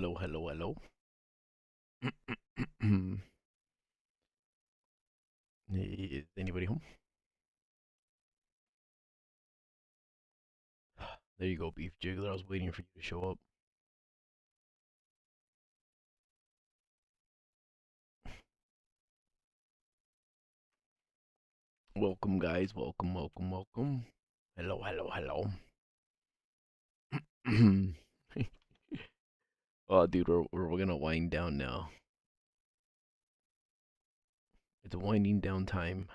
Hello, hello, hello. Is anybody home? There you go, Beef Jiggler. I was waiting for you to show up. Welcome, guys. Welcome, welcome, welcome. Hello, hello, hello. Oh, dude, we're gonna wind down now. It's winding down time.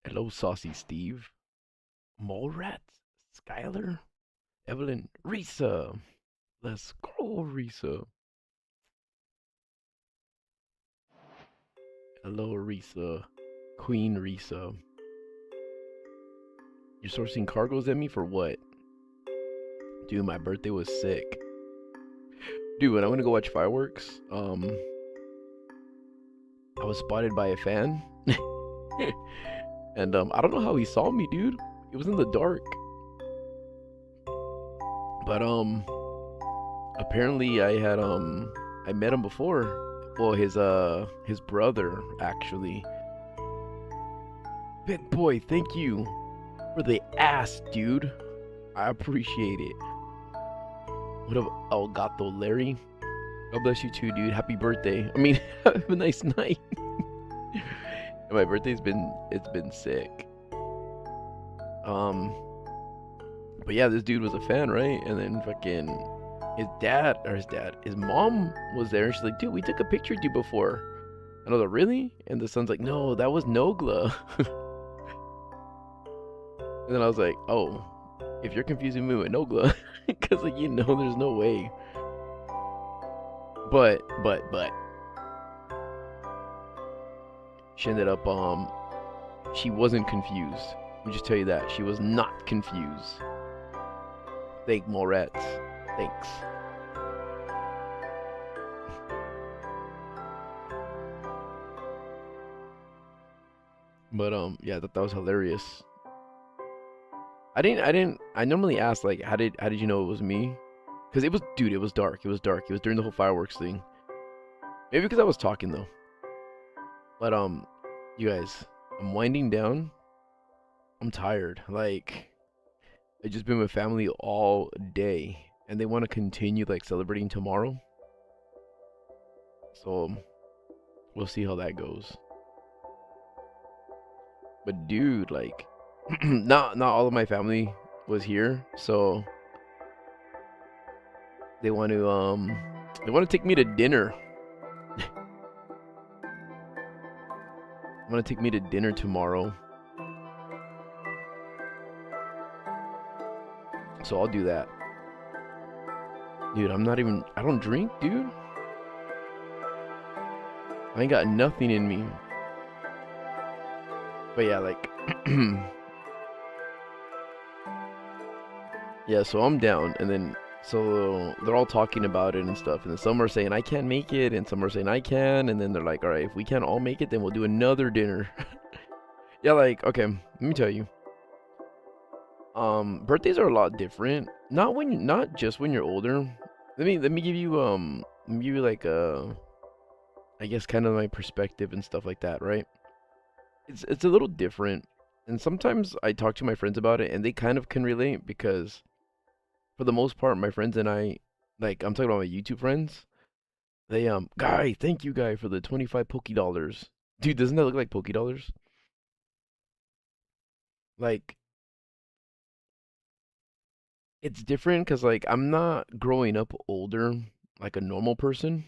Hello, Saucy Steve. Mallrats? Skylar? Evelyn? Risa? Let's go, Risa. Hello, Risa. Queen Risa. You're sourcing cargoes at me for what? Dude, my birthday was sick. Dude, when I went to go watch fireworks, I was spotted by a fan. And I don't know how he saw me, dude. It was in the dark. But apparently I met him before. Well, his brother actually. Big boy, thank you for the ass, dude. I appreciate it. What up, Elgato Larry? God bless you too, dude. Happy birthday. I mean, have a nice night. My birthday's been sick. Um, but yeah, this dude was a fan, right? And then fucking his mom was there. And she's like, dude, we took a picture of you before. And I was like, really? And the son's like, no, that was Nogla. And then I was like, oh, if you're confusing me with Nogla, because like there's no way. But she ended up she wasn't confused. Let me just tell you that she was not confused. Thank Moretz. Thanks. But yeah, that was hilarious. I normally ask like how did you know it was me? Cuz it was dark. It was dark. It was during the whole fireworks thing. Maybe because I was talking though. But you guys, I'm winding down. I'm tired. Like I just been with family all day and they want to continue like celebrating tomorrow. So we'll see how that goes. But dude, like not all of my family was here, so they want to take me to dinner. Want to take me to dinner tomorrow. So I'll do that. Dude, I don't drink, dude. I ain't got nothing in me. But yeah, like yeah, so I'm down and then so they're all talking about it and stuff, and then some are saying I can't make it, and some are saying I can, and then they're like, all right, if we can't all make it, then we'll do another dinner. Yeah, like okay, let me tell you, birthdays are a lot different. Not just when you're older. Let me give you like I guess kind of my perspective and stuff like that, right? It's a little different, and sometimes I talk to my friends about it, and they kind of can relate because for the most part, my friends and I, like I'm talking about my YouTube friends, they guy, thank you guy for the 25 Poke Dollars. Dude, doesn't that look like Poke Dollars? Like it's different because like I'm not growing up older like a normal person.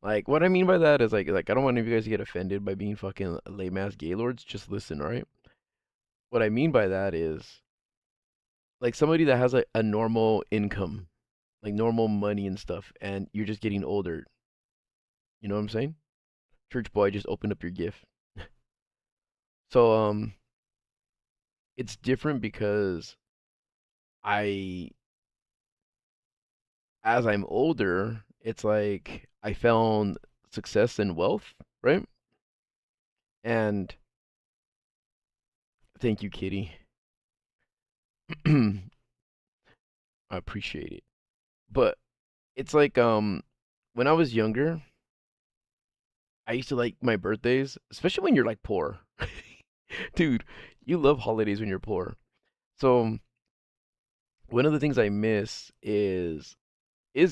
Like what I mean by that is like I don't want any of you guys to get offended by being fucking lame ass gaylords. Just listen, right? What I mean by that is like somebody that has a normal income, like normal money and stuff, and you're just getting older. You know what I'm saying? Church boy, just open up your gift. So it's different because I as I'm older, it's like I found success and wealth, right? And thank you, Kitty. I appreciate it. But it's like when I was younger, I used to like my birthdays, especially when you're like poor. Dude, you love holidays when you're poor. So one of the things I miss is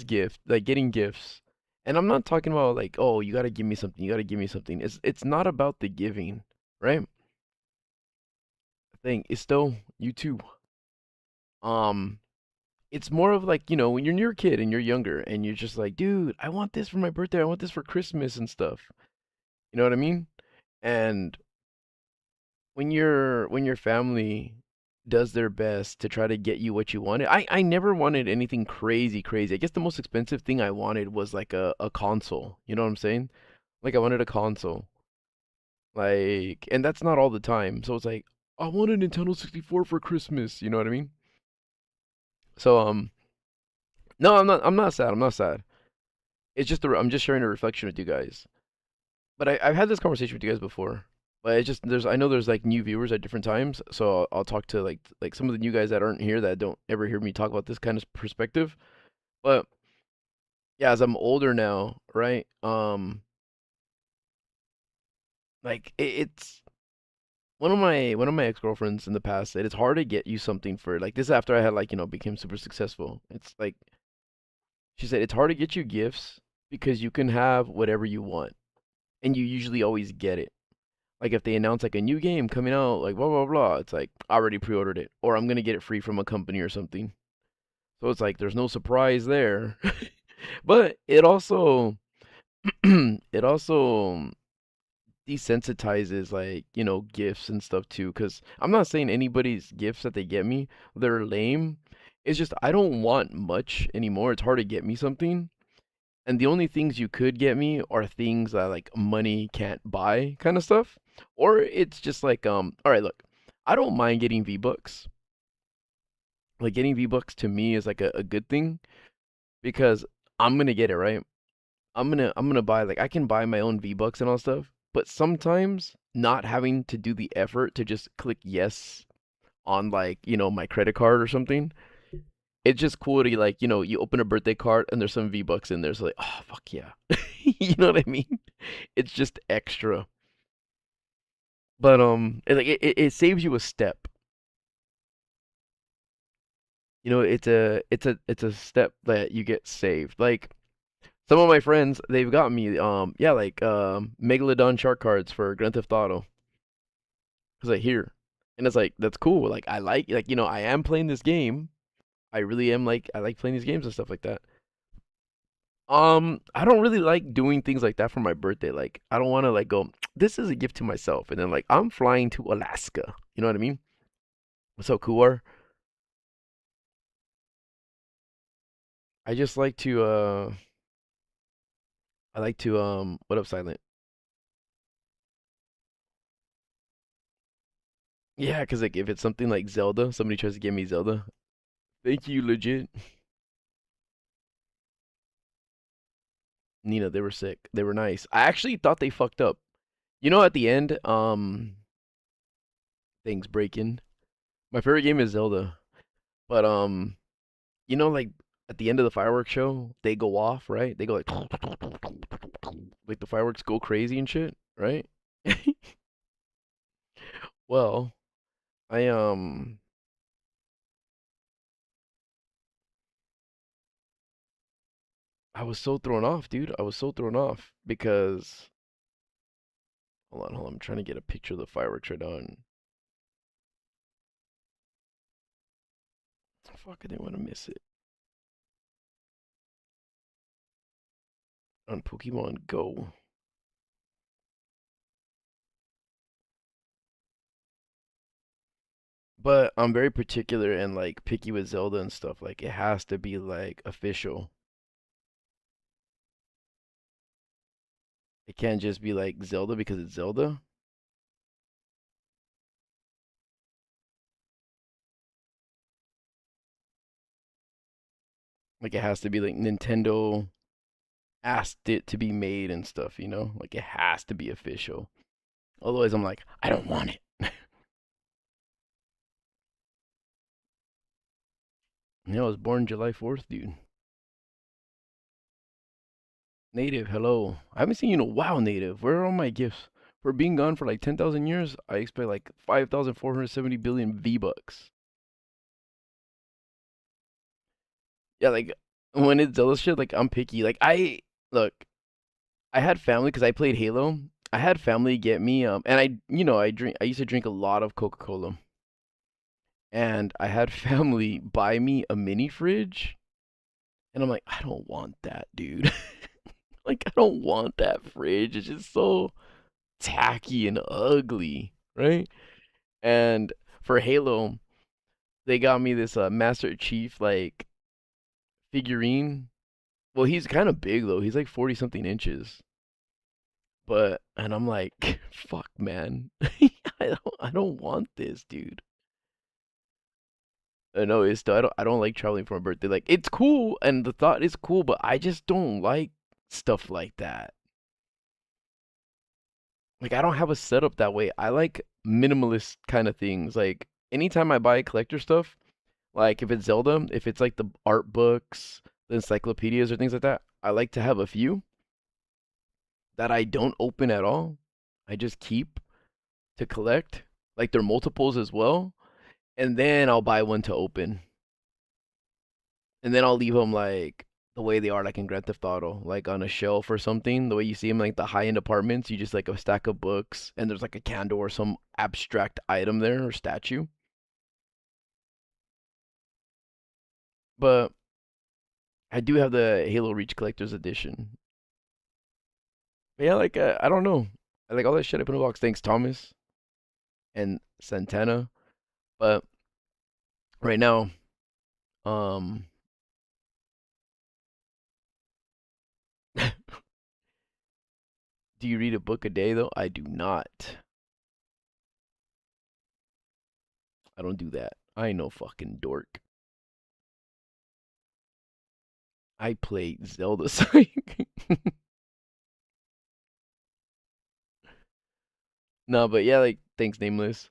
gift, like getting gifts. And I'm not talking about like, oh, you gotta give me something, you gotta give me something. It's not about the giving, right? I think it's still you too. Um, it's more of like, when you're a kid and you're younger and you're just like, dude, I want this for my birthday, I want this for Christmas and stuff. You know what I mean? And when your family does their best to try to get you what you wanted. I never wanted anything crazy, crazy. I guess the most expensive thing I wanted was like a console. You know what I'm saying? Like I wanted a console. Like, and that's not all the time. So it's like, I want a Nintendo 64 for Christmas. You know what I mean? So no, I'm not sad. I'm not sad. It's just I'm just sharing a reflection with you guys. But I've had this conversation with you guys before. But it's just I know there's like new viewers at different times, so I'll talk to like some of the new guys that aren't here that don't ever hear me talk about this kind of perspective. But yeah, as I'm older now, right? Like it's one of my ex-girlfriends in the past said it's hard to get you something for like this after I had like, became super successful. It's like she said it's hard to get you gifts because you can have whatever you want and you usually always get it. Like if they announce like a new game coming out, like blah blah blah, it's like I already pre-ordered it, or I'm gonna get it free from a company or something. So it's like there's no surprise there. But it also desensitizes like gifts and stuff too. Because I'm not saying anybody's gifts that they get me they're lame. It's just I don't want much anymore. It's hard to get me something. And the only things you could get me are things that like money can't buy kind of stuff. Or it's just like all right, look. I don't mind getting V-Bucks. Like getting V-Bucks to me is like a good thing because I'm gonna get it, right? I'm gonna buy like I can buy my own V-Bucks and all stuff, but sometimes not having to do the effort to just click yes on like, my credit card or something. It's just cool to like, you open a birthday card and there's some V-Bucks in there. So like, oh fuck yeah. You know what I mean? It's just extra. But it saves you a step. It's a step that you get saved. Like some of my friends, they've got me yeah, like Megalodon shark cards for Grand Theft Auto. Cause like here. And it's like that's cool. Like I like I am playing this game. I really am like I like playing these games and stuff like that. I don't really like doing things like that for my birthday. Like, I don't want to like go, this is a gift to myself, and then like I'm flying to Alaska. You know what I mean? What's up, Kuar? I just like to I like to what up, Silent? Yeah, cause like if it's something like Zelda, somebody tries to give me Zelda. Thank you, legit. Nina, they were sick. They were nice. I actually thought they fucked up. At the end, things breaking. My favorite game is Zelda, but like at the end of the fireworks show, they go off, right? They go like the fireworks go crazy and shit, right? Well, I I was so thrown off, dude. I was so thrown off because hold on. I'm trying to get a picture of the fireworks right now and fuck, I didn't want to miss it on Pokemon Go. But I'm very particular and like picky with Zelda and stuff. Like it has to be like official. It can't just be like Zelda because it's Zelda. Like it has to be like Nintendo asked it to be made and stuff. Like it has to be official. Otherwise, I'm like, I don't want it. Yeah, I was born July 4th, dude. Native, hello. I haven't seen you in a while, Native. Where are all my gifts? For being gone for like 10,000 years, I expect like 5,470 billion V-Bucks. Yeah, like when it's Zelda shit, like I'm picky. Look, I had family because I played Halo. I had family get me and I used to drink a lot of Coca-Cola. And I had family buy me a mini fridge, and I'm like, I don't want that, dude. Like I don't want that fridge. It's just so tacky and ugly, right? And for Halo, they got me this Master Chief like figurine. Well, he's kind of big though. He's like 40 something inches. But and I'm like, fuck, man. I don't want this, dude. I know it's still, I don't like traveling for my birthday. Like it's cool and the thought is cool, but I just don't like stuff like that. Like I don't have a setup that way. I like minimalist kind of things. Like anytime I buy collector stuff, like if it's Zelda, if it's like the art books, the encyclopedias or things like that, I like to have a few that I don't open at all. I just keep to collect. Like they're multiples as well, and then I'll buy one to open. And then I'll leave them like the way they are, like in Grand Theft Auto, like on a shelf or something. The way you see them, like the high-end apartments, you just like a stack of books, and there's like a candle or some abstract item there or statue. But I do have the Halo Reach Collector's Edition. But yeah, like I don't know, I like all that shit I put in a box. Thanks, Thomas and Santana. But right now, um, do you read a book a day though? I do not. I don't do that. I ain't no fucking dork. I play Zelda. No, but yeah, like thanks, Nameless.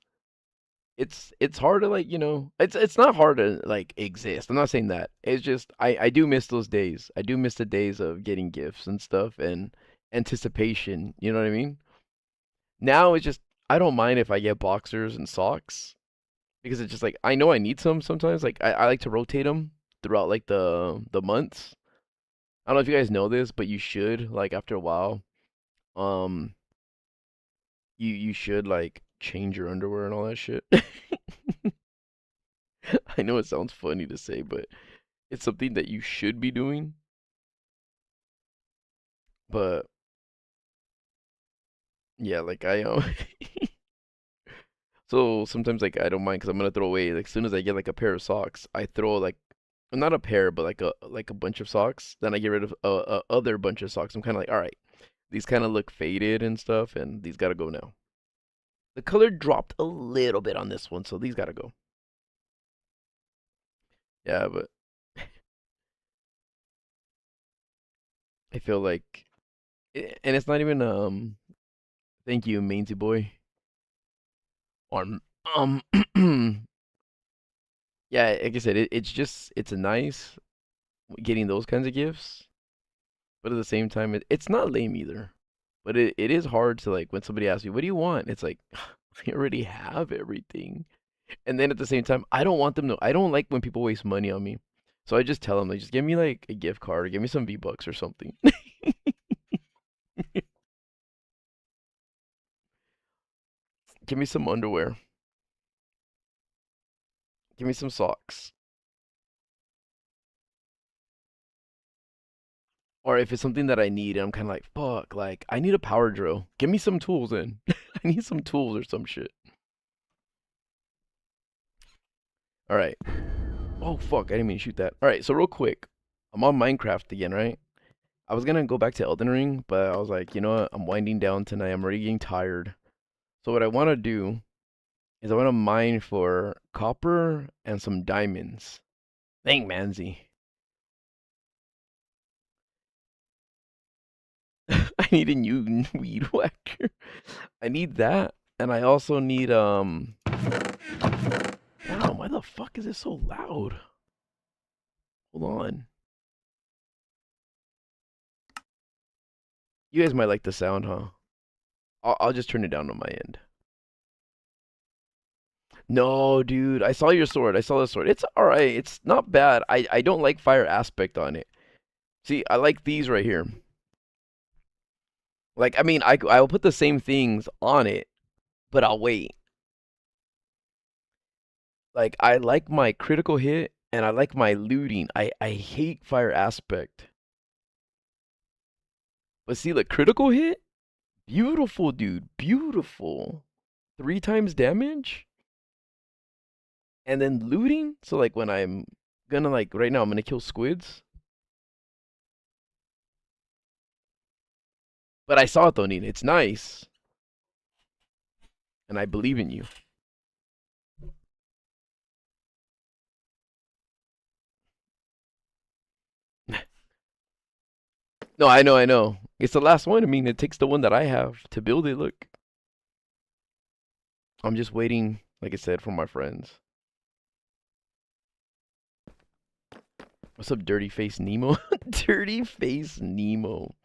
It's hard to like it's not hard to like exist. I'm not saying that. It's just I do miss those days. I do miss the days of getting gifts and stuff and anticipation. You know what I mean? Now it's just I don't mind if I get boxers and socks because it's just like I know I need some sometimes. Like I like to rotate them throughout like the months. I don't know if you guys know this, but you should like after a while. Um, you should like change your underwear and all that shit. I know it sounds funny to say, but it's something that you should be doing. But yeah, like so sometimes like I don't mind because I'm gonna throw away like as soon as I get like a pair of socks, I throw like not a pair, but like a bunch of socks. Then I get rid of a other bunch of socks. I'm kind of like, all right, these kind of look faded and stuff, and these gotta go now. The color dropped a little bit on this one, so these gotta go. Yeah, but I feel like, and it's not even thank you, Mainsy boy. Or yeah, like I said, it's just it's nice getting those kinds of gifts, but at the same time, it's not lame either. But it is hard to like when somebody asks you, "What do you want?" It's like I already have everything, and then at the same time, I don't want them to. I don't like when people waste money on me, so I just tell them like, just give me like a gift card or give me some V-Bucks or something. Give me some underwear. Give me some socks. Or if it's something that I need, and I'm kind of like, fuck, like I need a power drill. Give me some tools then. I need some tools or some shit. All right. Oh fuck, I didn't mean to shoot that. All right, so real quick, I'm on Minecraft again, right? I was gonna go back to Elden Ring, but I was like, you know what? I'm winding down tonight. I'm already getting tired. So what I want to do is I want to mine for copper and some diamonds. Thank Manzi. I need a new weed whacker. I need that, and I also need. Wow, why the fuck is it so loud? Hold on. You guys might like the sound, huh? I'll just turn it down on my end. No, dude. I saw your sword. I saw the sword. It's all right. It's not bad. I don't like fire aspect on it. See, I like these right here. Like, I mean, I'll put the same things on it, but I'll wait. Like, I like my critical hit and I like my looting. I hate fire aspect. But see, the critical hit? Beautiful, dude. Beautiful. 3 times damage? And then looting? So, like, when I'm gonna, like, right now, I'm gonna kill squids. But I saw it though, Nina. It's nice. And I believe in you. No, I know, I know. It's the last one. I mean, it takes the one that I have to build it. Look. I'm just waiting, like I said, for my friends. What's up, dirty face Nemo? Dirty face Nemo.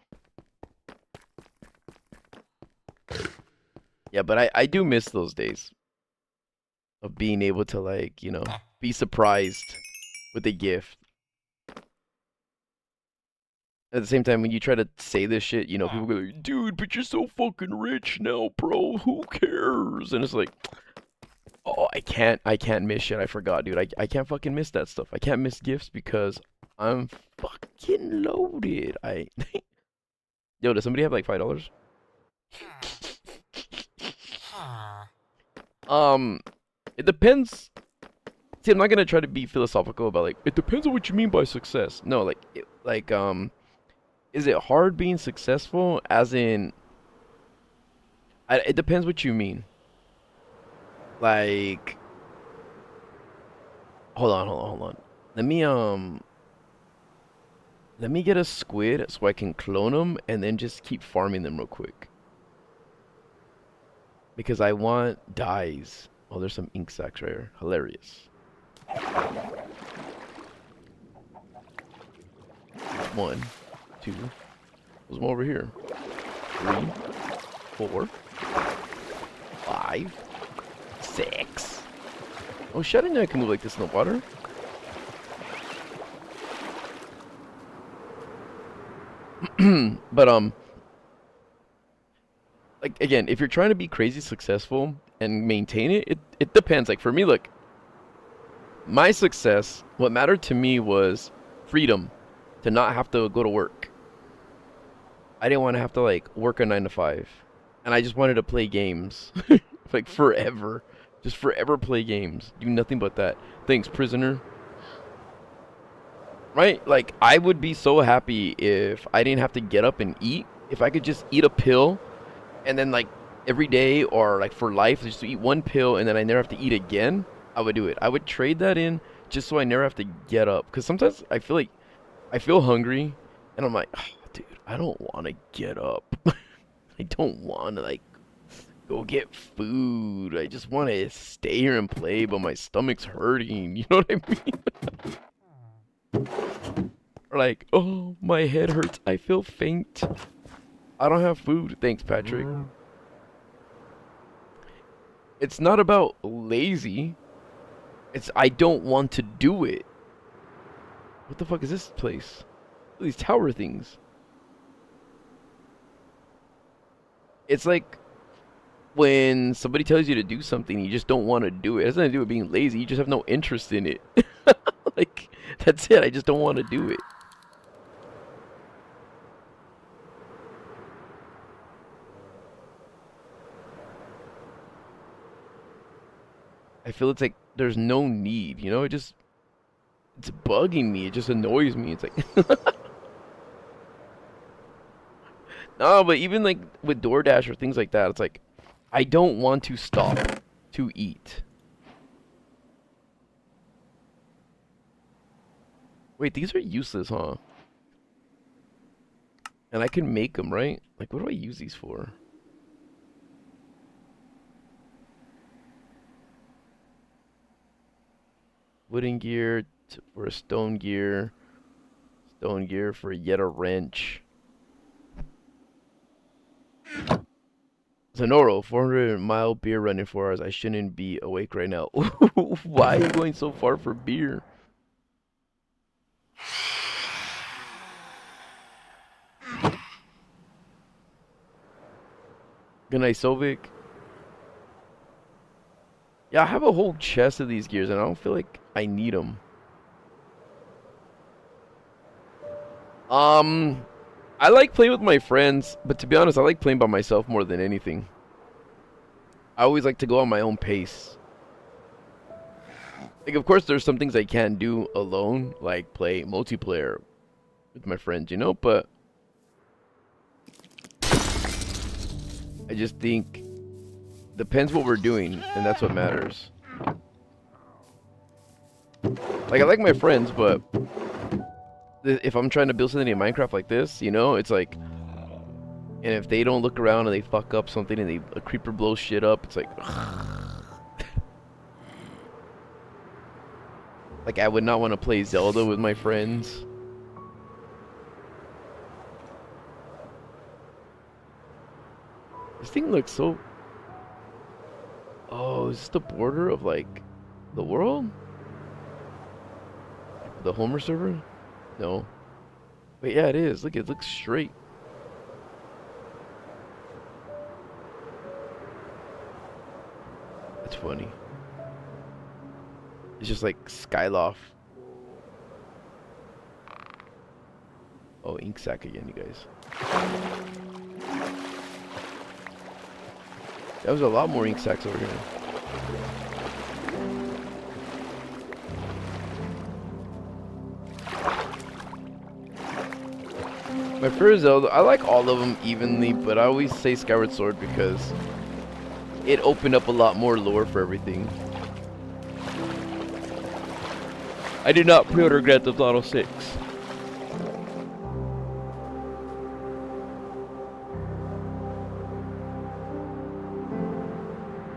Yeah, but I do miss those days of being able to, like, you know, be surprised with a gift. At the same time, when you try to say this shit, you know, people go like, dude, but you're so fucking rich now, bro. Who cares? And it's like, oh, I can't miss shit. I forgot, dude. I can't fucking miss that stuff. I can't miss gifts because I'm fucking loaded. Yo, does somebody have like $5? Um, it depends. See, I'm not gonna try to be philosophical about like, it depends on what you mean by success. No, is it hard being successful? As in, it depends what you mean. Like, hold on. Let me let me get a squid so I can clone them and then just keep farming them real quick. Because I want dyes. Oh, there's some ink sacs right here. Hilarious. 1, 2. There's more over here. 3, 4, 5, 6. Oh shit, I didn't know I can move like this in the water. But like again, if you're trying to be crazy successful and maintain it, it depends. Like for me, look, my success, what mattered to me was freedom to not have to go to work. I didn't want to have to like work a 9 to 5. And I just wanted to play games. Like forever. Just forever play games. Do nothing but that. Thanks, prisoner. Right? Like I would be so happy if I didn't have to get up and eat. If I could just eat a pill and then like every day or like for life just to eat one pill and then I never have to eat again, I would do it. I would trade that in just so I never have to get up. Because sometimes I feel like I feel hungry and I'm like, oh, dude, I don't want to get up. I don't want to like go get food. I just want to stay here and play, but my stomach's hurting. You know what I mean? Or like, oh, my head hurts. I feel faint. I don't have food. Thanks, Patrick. It's not about lazy. It's I don't want to do it. What the fuck is this place? These tower things. It's like when somebody tells you to do something, you just don't want to do it. It has nothing to do with being lazy. You just have no interest in it. Like, that's it. I just don't want to do it. I feel it's like there's no need, you know? It's bugging me. It just annoys me. It's like, no, but even like with DoorDash or things like that, it's like, I don't want to stop to eat. Wait, these are useless, huh? And I can make them, right? Like, what do I use these for? Wooden gear, for a stone gear for yet a wrench. Sonoro, 400-mile beer run in 4 hours. I shouldn't be awake right now. Why are you going so far for beer? Good night, Sovic. Yeah, I have a whole chest of these gears, and I don't feel like I need them. I like playing with my friends, but to be honest, I like playing by myself more than anything. I always like to go on my own pace. Like, of course, there's some things I can't do alone, like play multiplayer with my friends, you know, but I just think depends what we're doing, and that's what matters. Like, I like my friends, but if I'm trying to build something in Minecraft like this, you know, it's like, and if they don't look around and they fuck up something and a creeper blows shit up, it's like, like I would not want to play Zelda with my friends. This thing looks so... Oh, is this the border of, like, the world? The Homer server? No. Wait, yeah, it is. Look, it looks straight. That's funny. It's just like Skyloft. Oh, ink sac again, you guys. That was a lot more ink sacs over here. My favorite Zelda, I like all of them evenly, but I always say Skyward Sword because it opened up a lot more lore for everything. I did not pre-order Grand Theft Auto 6.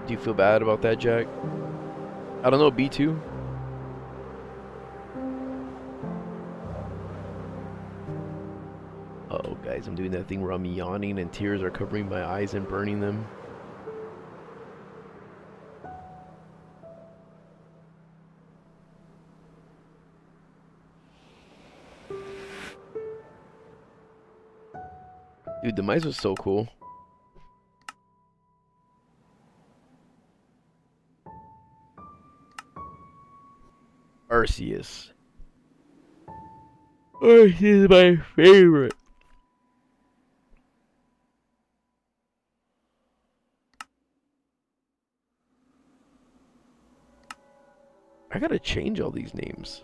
Do you feel bad about that, Jack? I don't know, B2? Uh-oh, guys, I'm doing that thing where I'm yawning and tears are covering my eyes and burning them. Dude, the mice was so cool. Arceus. Arceus is my favorite. I gotta change all these names.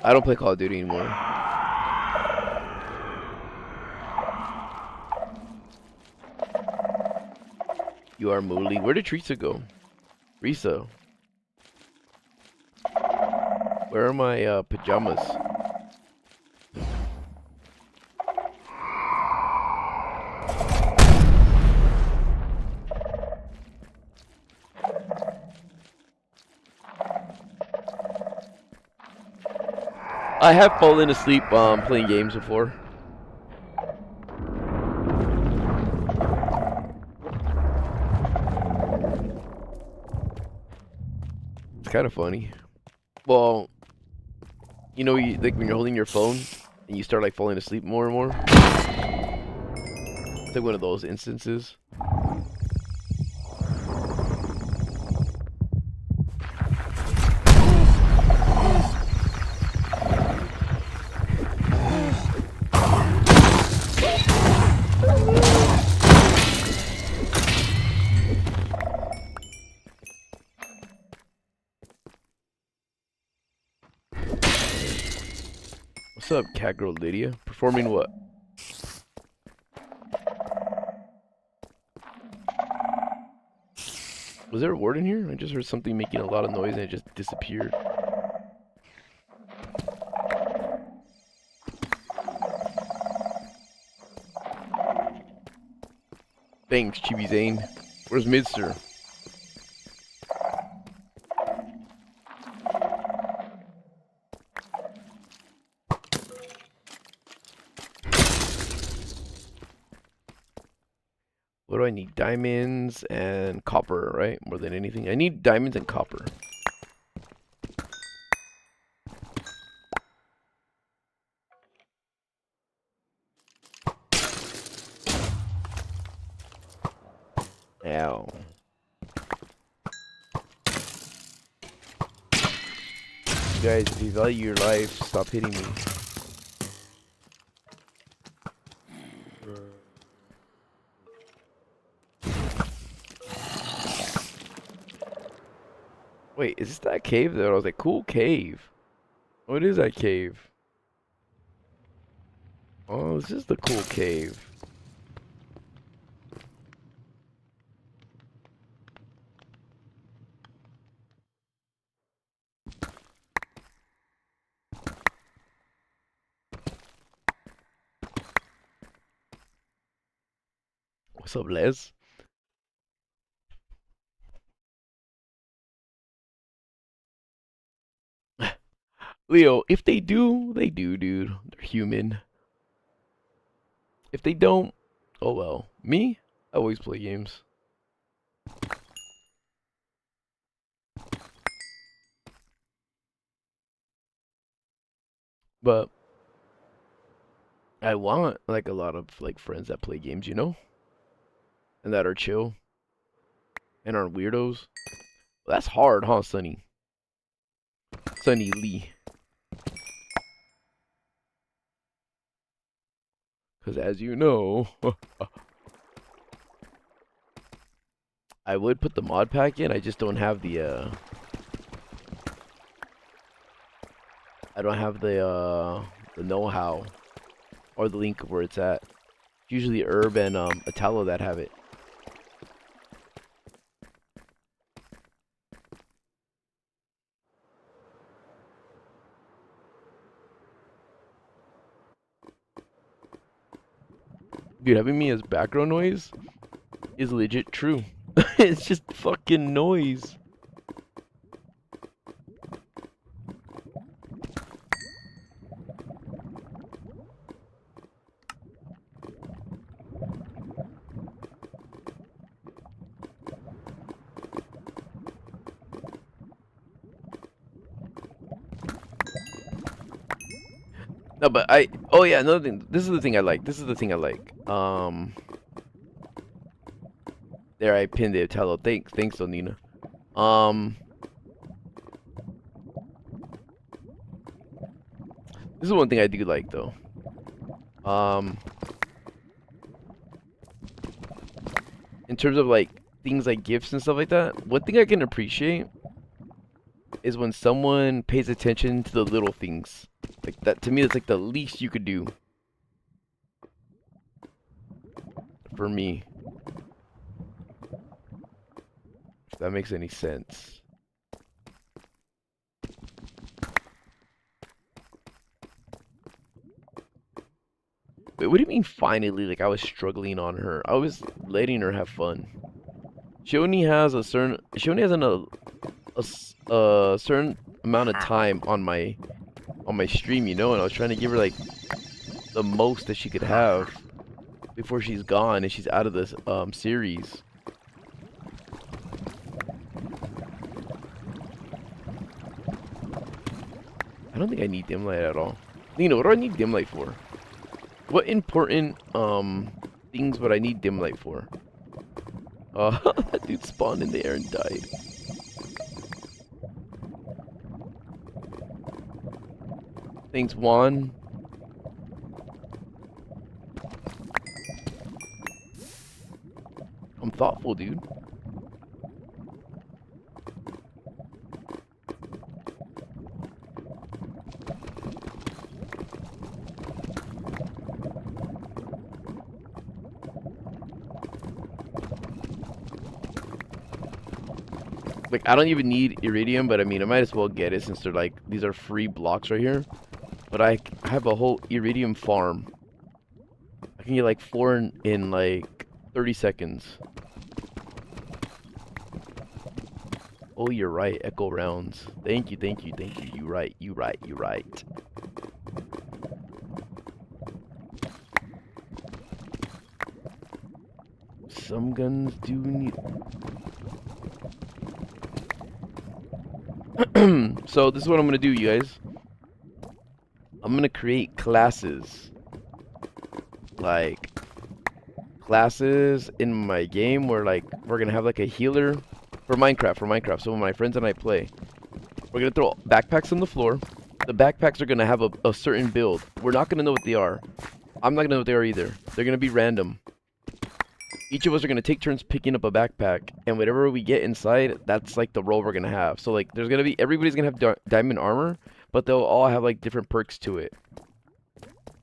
I don't play Call of Duty anymore. You are Mooley. Where did Teresa go? Risa. Where are my pajamas? I have fallen asleep playing games before. It's kind of funny. Well, you know, like when you're holding your phone and you start like falling asleep more and more. It's like one of those instances. What's up, cat girl Lydia? Performing what? Was there a ward in here? I just heard something making a lot of noise and it just disappeared. Thanks, Chibi Zane. Where's Midster? What do I need? Diamonds and copper, right? More than anything. I need diamonds and copper. Ow. You guys, if you value your life, stop hitting me. Wait, is this that cave that I was like, cool cave? What is that cave? Oh, this is the cool cave. What's up, Les? Leo, if they do, they do, dude. They're human. If they don't, oh well. Me? I always play games. But I want like a lot of like friends that play games, you know? And that are chill and aren't weirdos. Well, that's hard, huh, Sonny? Sonny Lee. Because as you know, I would put the mod pack in. I just don't have the, I don't have the know-how or the link of where it's at. It's usually Herb and Italo that have it. Dude, having me as background noise is legit true. It's just fucking noise. No, but oh yeah, another thing. This is the thing I like. This is the thing I like. There, I pinned it. Hello, thanks, Donina. This is one thing I do like though. In terms of like things like gifts and stuff like that, one thing I can appreciate is when someone pays attention to the little things. Like that, to me, that's like the least you could do. For me. If that makes any sense. Wait, what do you mean finally? Like I was struggling on her. I was letting her have fun. She only has a certain, a certain amount of time on my stream, you know, and I was trying to give her like the most that she could have before she's gone and she's out of this series. I don't think I need dim light at all. Nina, what do I need dim light for? What important things would I need dim light for? That dude spawned in the air and died. Thanks, Juan. I'm thoughtful, dude. Like, I don't even need iridium, but I mean, I might as well get it since they're like, these are free blocks right here. But I have a whole iridium farm. I can get like 4 in like 30 seconds. Oh, you're right. Echo rounds. Thank you, thank you, thank you. You right, you right, you right. Some guns do need... So this is what I'm gonna do, you guys. I'm gonna create classes. Like, classes in my game where like, we're gonna have like a healer. For Minecraft. So when my friends and I play, we're gonna throw backpacks on the floor. The backpacks are gonna have a certain build. We're not gonna know what they are. I'm not gonna know what they are either. They're gonna be random. Each of us are gonna take turns picking up a backpack, and whatever we get inside, that's like the role we're gonna have. So like, there's gonna be everybody's gonna have diamond armor, but they'll all have like different perks to it.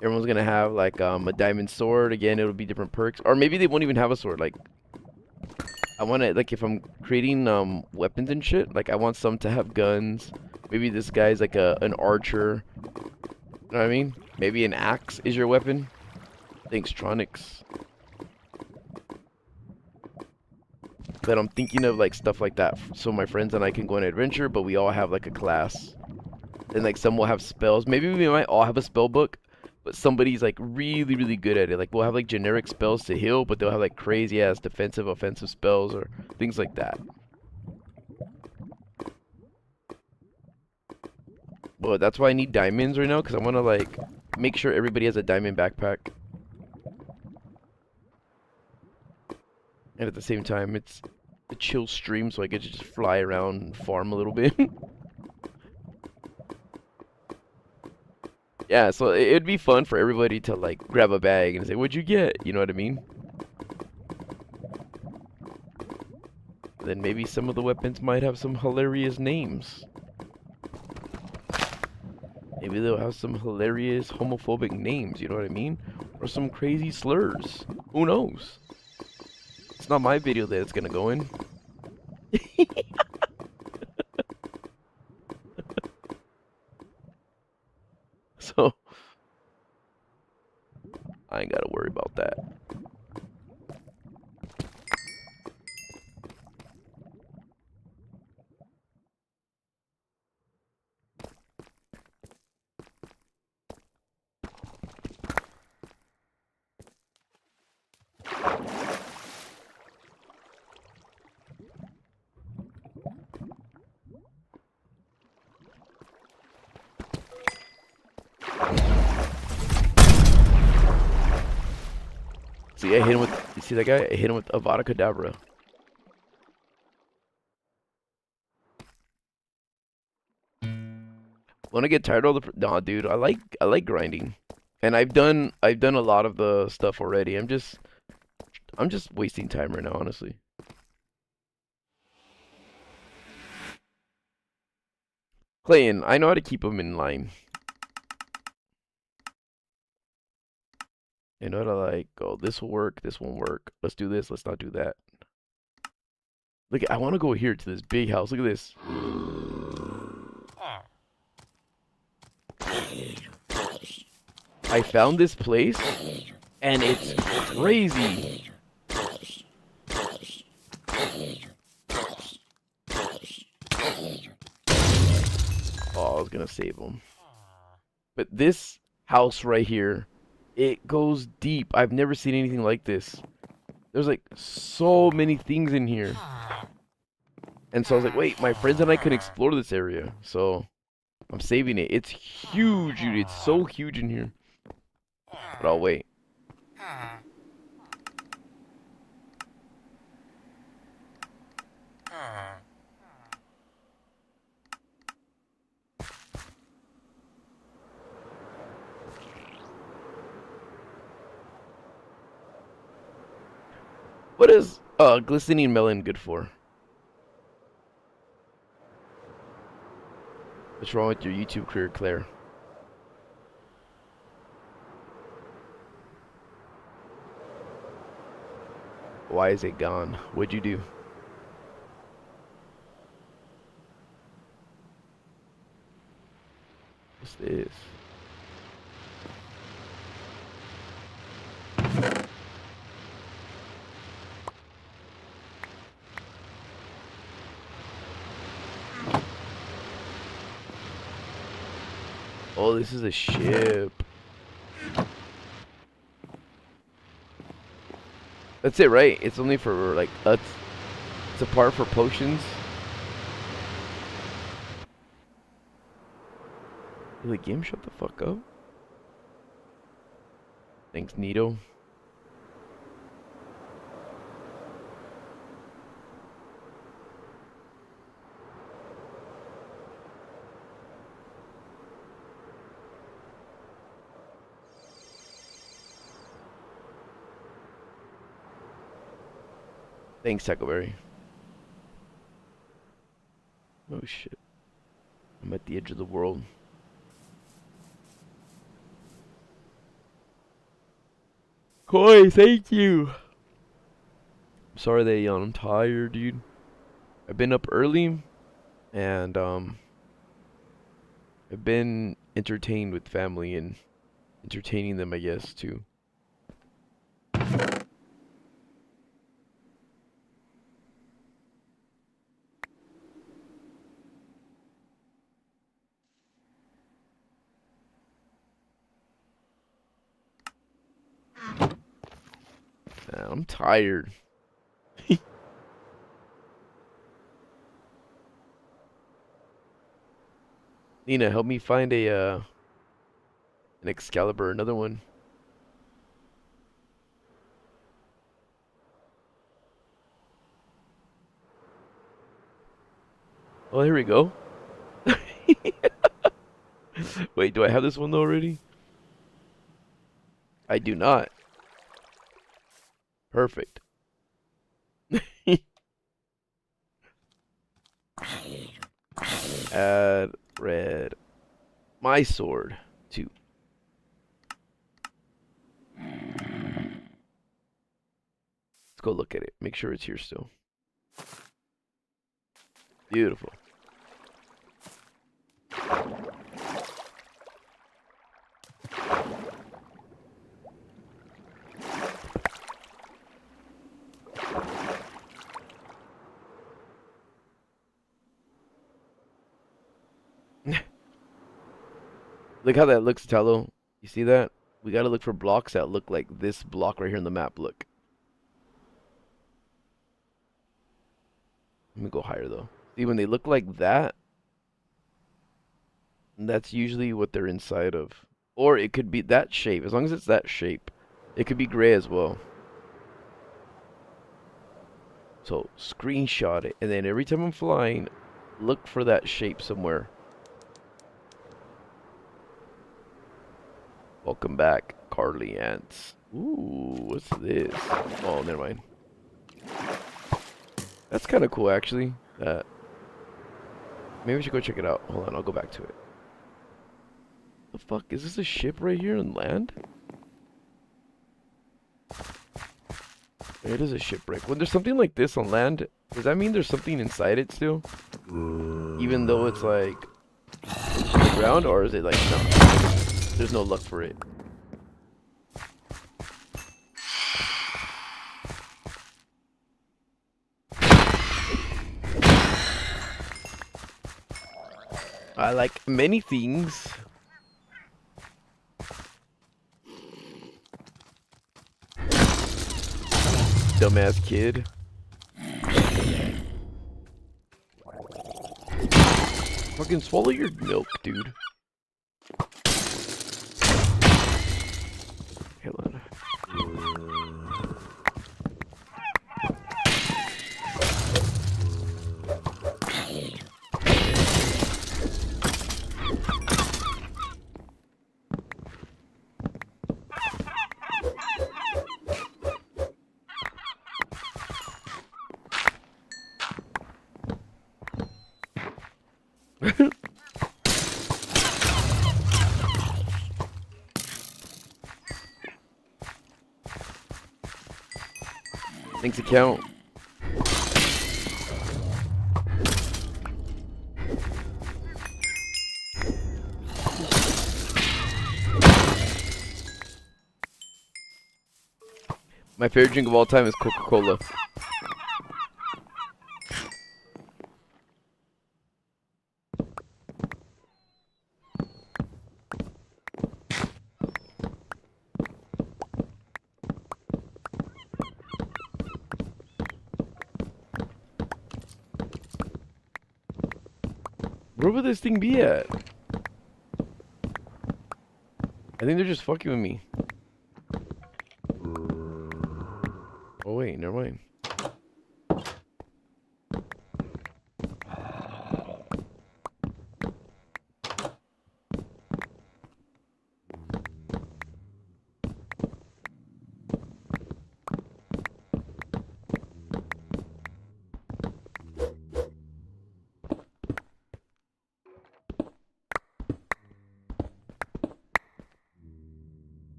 Everyone's gonna have like a diamond sword. Again, it'll be different perks, or maybe they won't even have a sword. Like, I want to like if I'm creating weapons and shit, like I want some to have guns. Maybe this guy's like an archer. You know what I mean? Maybe an axe is your weapon. Thanks, Tronics. But I'm thinking of like stuff like that, so my friends and I can go on an adventure, but we all have like a class. And like some will have spells. Maybe we might all have a spell book, but somebody's like really, really good at it. Like we'll have like generic spells to heal, but they'll have like crazy ass defensive, offensive spells or things like that. Well, that's why I need diamonds right now, because I want to like make sure everybody has a diamond backpack. And at the same time, it's a chill stream, so I get to just fly around and farm a little bit. Yeah, so it'd be fun for everybody to like grab a bag and say, "What'd you get?" You know what I mean? Then maybe some of the weapons might have some hilarious names. Maybe they'll have some hilarious homophobic names, you know what I mean? Or some crazy slurs. Who knows? It's not my video that it's gonna go in. So, I ain't gotta worry about that. See, I hit him with, you see that guy? I hit him with Avada Kedavra. When I get tired of the, nah, dude, I like grinding. And I've done a lot of the stuff already. I'm just wasting time right now, honestly. Clayton, I know how to keep them in line. I know how to like go, this will work, this won't work. Let's do this, let's not do that. Look, I want to go here to this big house. Look at this. I found this place, and it's crazy. Oh, I was gonna save him. But this house right here, it goes deep. I've never seen anything like this. There's like so many things in here. And so I was like, wait, my friends and I can explore this area. So I'm saving it. It's huge, dude. It's so huge in here. But I'll wait. What is glistening melon good for? What's wrong with your YouTube career, Claire? Why is it gone? What'd you do? What's this? Oh, this is a ship. That's it, right? It's only for like it's a part for potions. Really, game, shut the fuck up. Thanks, Nito. Thanks, Tackleberry. Oh shit. I'm at the edge of the world. Koi, thank you. I'm sorry that yawn. I'm tired, dude. I've been up early and I've been entertained with family and entertaining them, I guess, too. I'm tired. Nina, help me find an Excalibur, another one. Oh, here we go. Wait, do I have this one already? I do not. Perfect. Add red. My sword. 2. Let's go look at it. Make sure it's here still. Beautiful. Look how that looks, Tallow. You see that? We gotta look for blocks that look like this block right here in the map. Look. Let me go higher though. See, when they look like that, that's usually what they're inside of. Or it could be that shape. As long as it's that shape. It could be gray as well. So screenshot it, and then every time I'm flying, look for that shape somewhere. Welcome back, Carly Ants. Ooh, what's this? Oh, never mind. That's kind of cool, actually. Maybe we should go check it out. Hold on, I'll go back to it. The fuck? Is this a ship right here on land? It is a shipwreck. When there's something like this on land, does that mean there's something inside it still? Even though it's like on the ground, or is it like no? There's no luck for it. I like many things. Dumbass kid. Fucking swallow your milk, dude. Hold on. Thanks, account. My favorite drink of all time is Coca-Cola. Where would this thing be at? I think they're just fucking with me. Oh wait, never mind.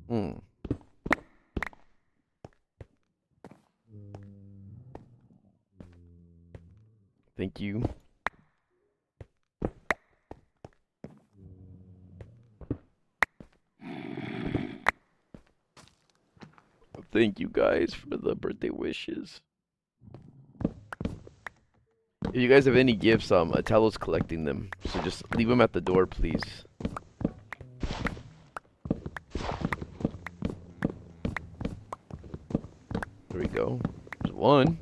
Hmm. Thank you. Thank you guys for the birthday wishes. If you guys have any gifts, Atello's collecting them. So just leave them at the door, please. There we go. There's one.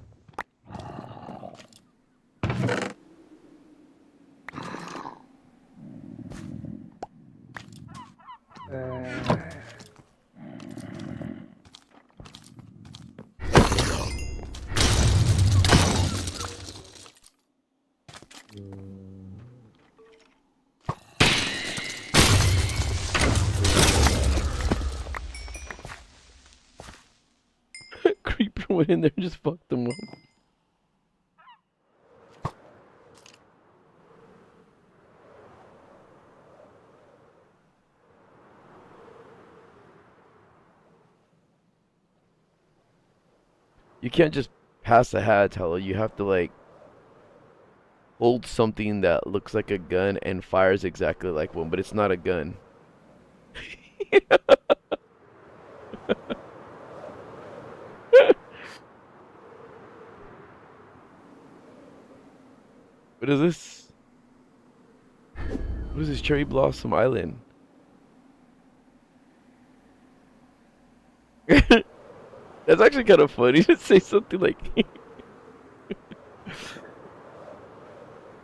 Creeper went in there and just fucked them up. You can't just pass a hat, Atello. You have to like hold something that looks like a gun and fires exactly like one, but it's not a gun. What is this? What is this? Cherry Blossom Island? That's actually kind of funny to say something like.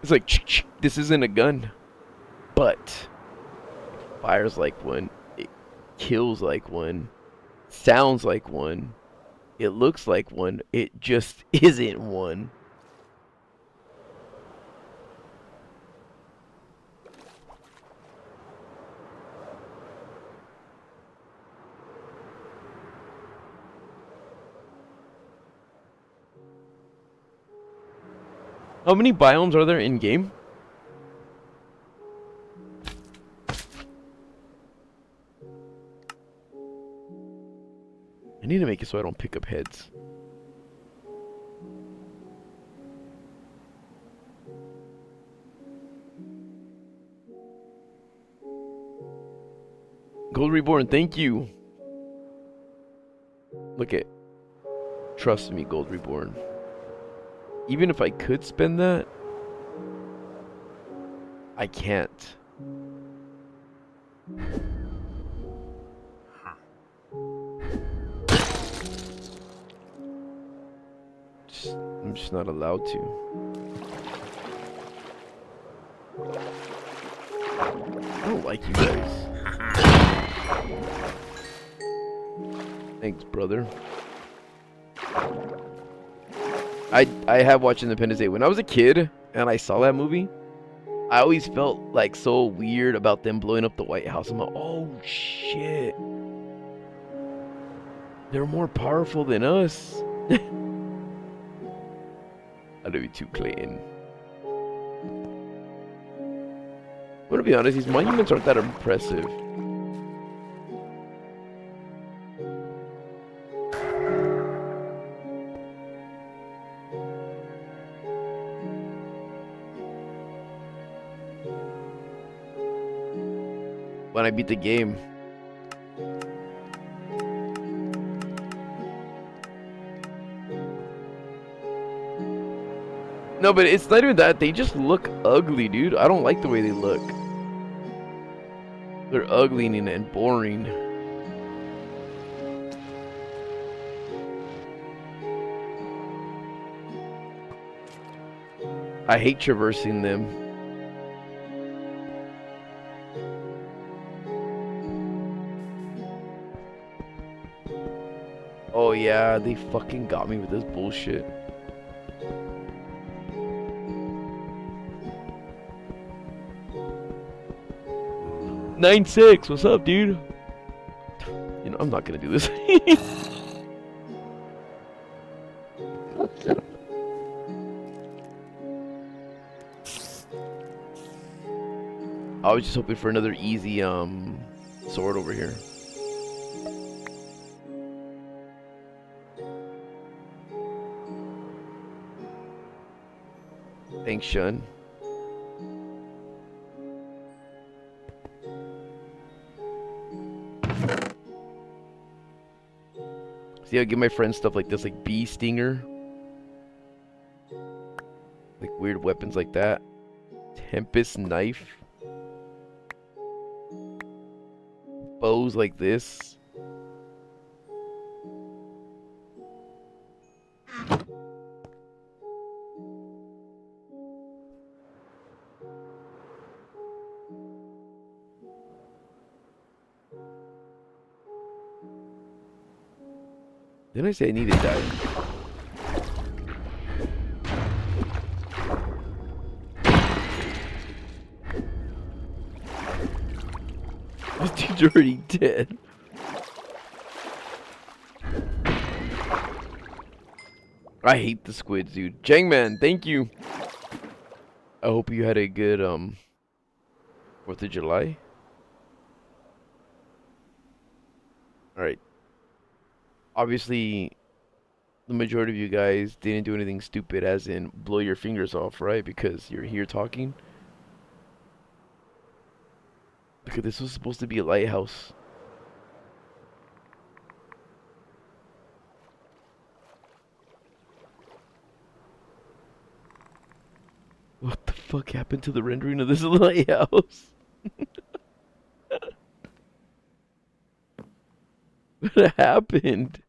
It's like, this isn't a gun, but it fires like one, it kills like one, sounds like one, it looks like one, it just isn't one. How many biomes are there in game? I need to make it so I don't pick up heads. Gold Reborn, thank you. Look at, trust me, Gold Reborn. Even if I could spend that, I can't. I'm just not allowed to. I don't like you guys. Thanks, brother. I have watched Independence Day. When I was a kid and I saw that movie, I always felt like so weird about them blowing up the White House. I'm like, oh shit. They're more powerful than us. I love you too, Clayton. I'm gonna be honest, these monuments aren't that impressive. When I beat the game. No, but it's not even that. They just look ugly, dude. I don't like the way they look. They're ugly and boring. I hate traversing them. Oh yeah, they fucking got me with this bullshit. Nine six, what's up, dude? You know, I'm not gonna do this. I was just hoping for another easy sword over here. Thanks, Shun. See, I give my friends stuff like this, like bee stinger, like weird weapons like that. Tempest knife, bows like this. Didn't I say I needed that? This dude's already dead. I hate the squids, dude. Jangman, thank you. I hope you had a good 4th of July. Alright. Obviously, the majority of you guys didn't do anything stupid, as in blow your fingers off, right? Because you're here talking. Look, this was supposed to be a lighthouse. What the fuck happened to the rendering of this lighthouse? What happened?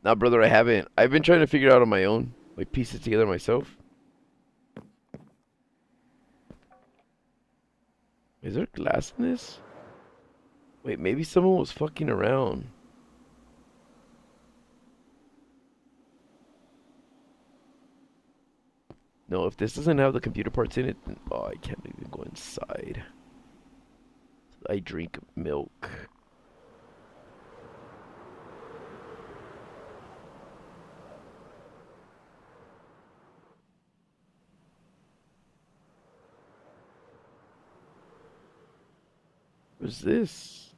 Nah, brother, I haven't. I've been trying to figure it out on my own. Like, piece it together myself. Is there glass in this? Wait, maybe someone was fucking around. No, if this doesn't have the computer parts in it, then, oh, I can't even go inside. I drink milk. What's this?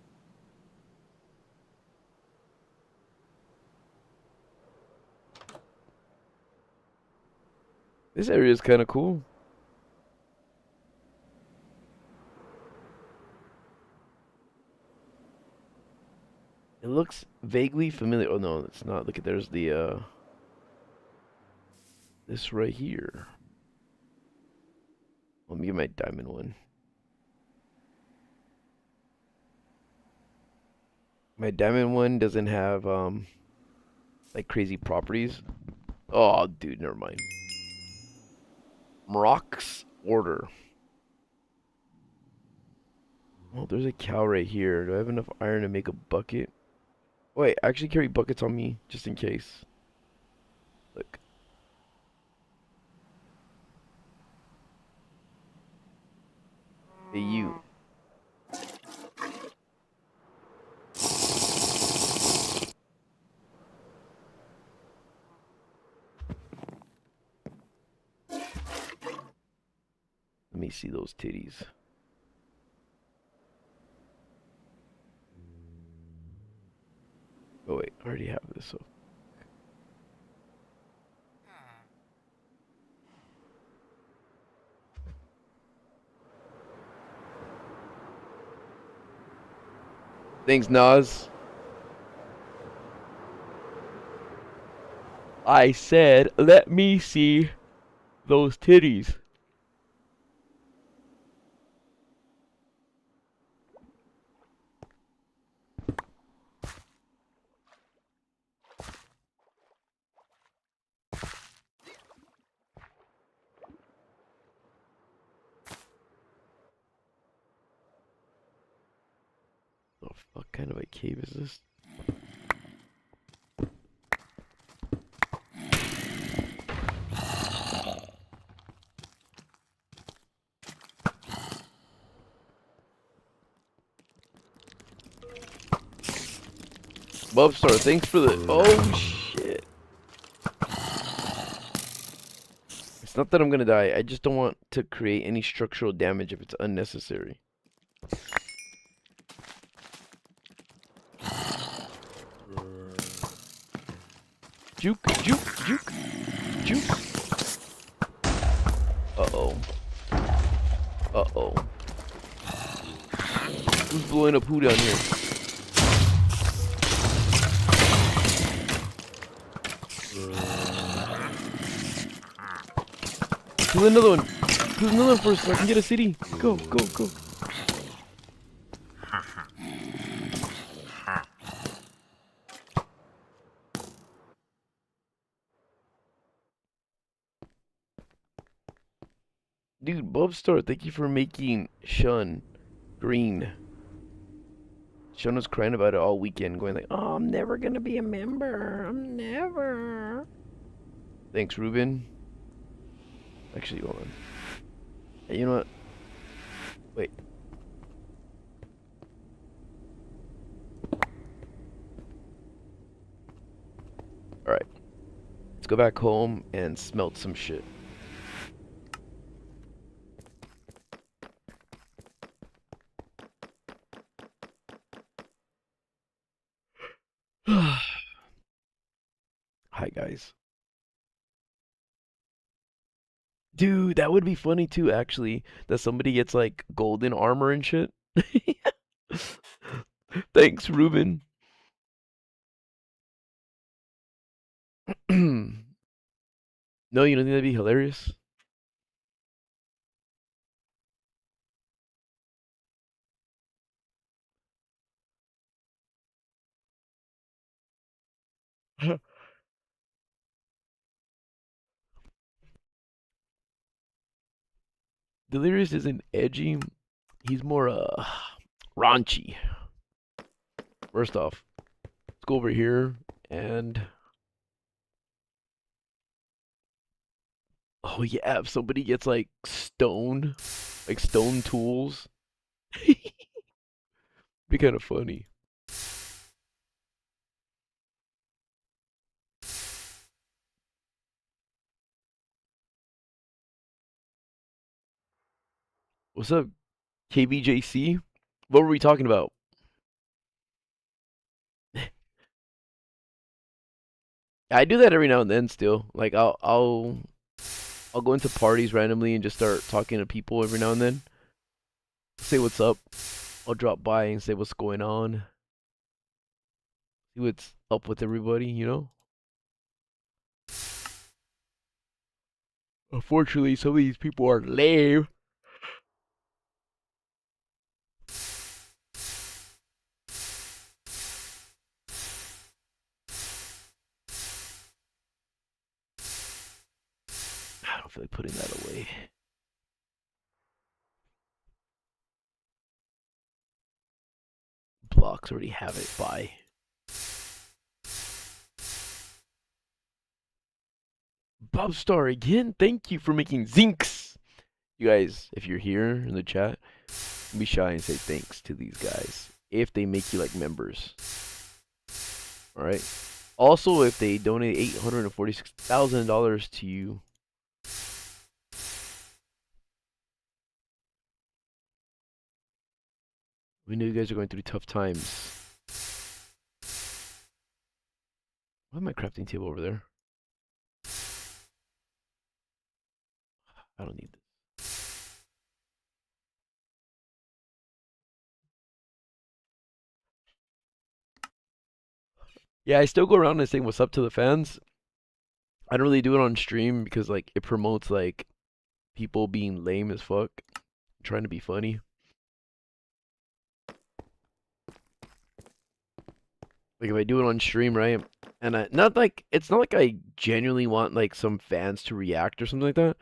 This area is kind of cool. It looks vaguely familiar. Oh no, it's not. Look at, there's the this right here. Let me get my diamond one. My diamond one doesn't have like crazy properties. Oh, dude, never mind. Mrock's order. Oh, there's a cow right here. Do I have enough iron to make a bucket? Wait, I actually carry buckets on me just in case. Look. Hey, you. Let me see those titties. Oh wait, I already have this, so. Thanks, Nas. I said, let me see those titties. What the fuck kind of a cave is this? Bubstar, thanks for the. Oh shit. It's not that I'm gonna die. I just don't want to create any structural damage if it's unnecessary. Juke, juke, juke, juke. Uh-oh. Uh-oh. Who's blowing up who down here? Kill another one. Kill another one first so I can get a city. Go, go, go. Dude, Bubstar, thank you for making Shun green. Shun was crying about it all weekend, going like, "Oh, I'm never gonna be a member. I'm never." Thanks, Ruben. Actually, hold on. Hey, you know what? Wait. Alright. Let's go back home and smelt some shit. Hi, guys. Dude, that would be funny too, actually. That somebody gets like golden armor and shit. Thanks, Ruben. No, you don't think that'd be hilarious? Delirious isn't edgy. He's more raunchy. First off, let's go over here and oh yeah, if somebody gets like stone tools, be kind of funny. What's up, KBJC? What were we talking about? I do that every now and then still. Like I'll go into parties randomly and just start talking to people every now and then. Say what's up. I'll drop by and say what's going on. See what's up with everybody, you know? Unfortunately, some of these people are lame. I don't feel like putting that away. Blocks already have it. Bye. Bobstar again, thank you for making zincs. You guys, if you're here in the chat, don't be shy and say thanks to these guys if they make you like members. All right. Also, if they donate $846,000 to you, we know you guys are going through tough times. Why is my crafting table over there? I don't need this. Yeah, I still go around and say what's up to the fans. I don't really do it on stream because like it promotes like people being lame as fuck, trying to be funny. Like if I do it on stream, right? And I not like it's not like I genuinely want like some fans to react or something like that.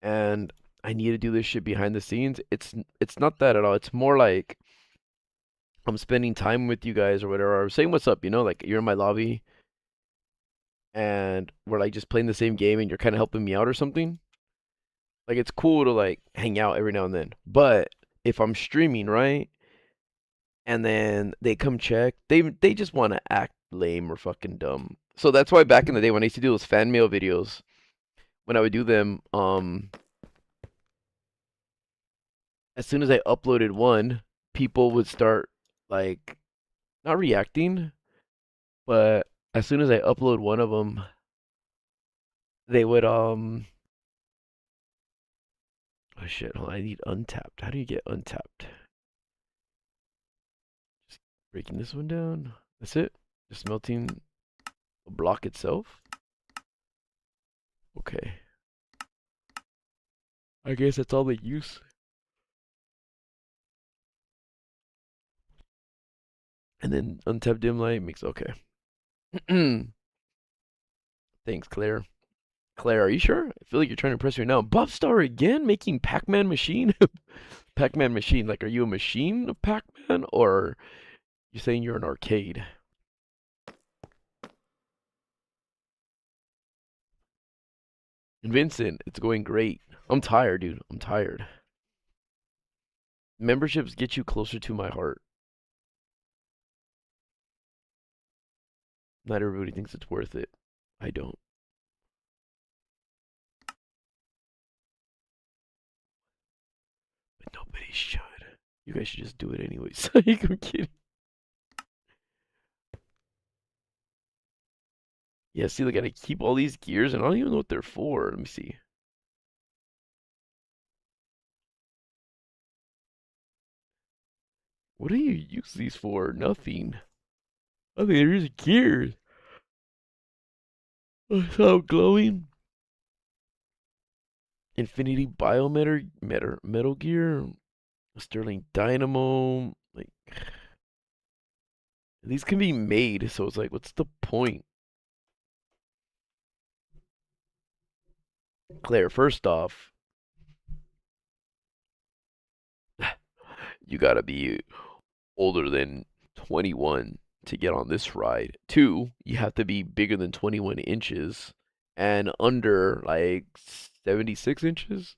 And I need to do this shit behind the scenes. It's not that at all. It's more like I'm spending time with you guys or whatever, or saying what's up, like you're in my lobby and we're like just playing the same game and you're kind of helping me out or something. Like it's cool to like hang out every now and then. But if I'm streaming, right? And then they come check, they just want to act lame or fucking dumb. So that's why back in the day when I used to do those fan mail videos, when I would do them, as soon as I uploaded one, people would start like not reacting, but as soon as I upload one of them, they would oh shit, hold on, I need untapped. How do you get untapped? Just breaking this one down. That's it. Just melting the block itself. Okay. I guess that's all they use. And then untap dim light makes okay. Thanks, Claire. Claire, are you sure? I feel like you're trying to impress me now. Buff Star again, making Pac-Man machine. Pac-Man machine. Like, are you a machine of Pac-Man, or you saying you're an arcade? And Vincent, it's going great. I'm tired, dude. I'm tired. Memberships get you closer to my heart. Not everybody thinks it's worth it. I don't. But nobody should. You guys should just do it anyways. I'm kidding. Yeah, see, like, I gotta keep all these gears, and I don't even know what they're for. Let me see. What do you use these for? Nothing. Oh, there's gears. Oh, so glowing. Infinity Biometer, Metal Gear, Sterling Dynamo. Like, these can be made, so it's like, what's the point? Claire, first off, you gotta be older than 21 to get on this ride. Two, you have to be bigger than 21 inches and under like 76 inches.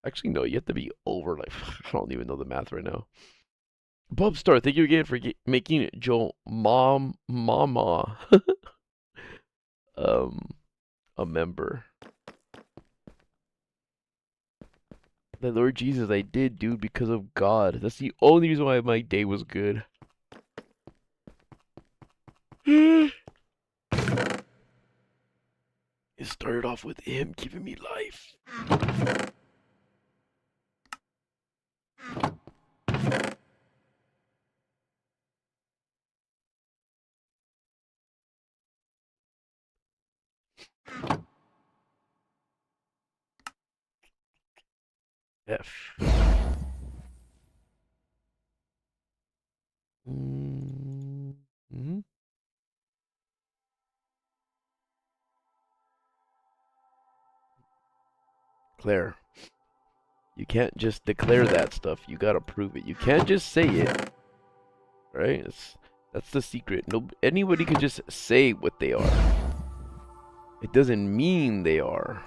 Actually, no, you have to be over like I don't even know the math right now. Bubstar, thank you again for making Joe Mama um a member. The Lord Jesus, I did, dude, because of God. That's the only reason why my day was good. It started off with him giving me life. F. Mm-hmm. Claire, you can't just declare that stuff. You gotta prove it. You can't just say it, right? That's the secret. No, anybody could just say what they are. It doesn't mean they are.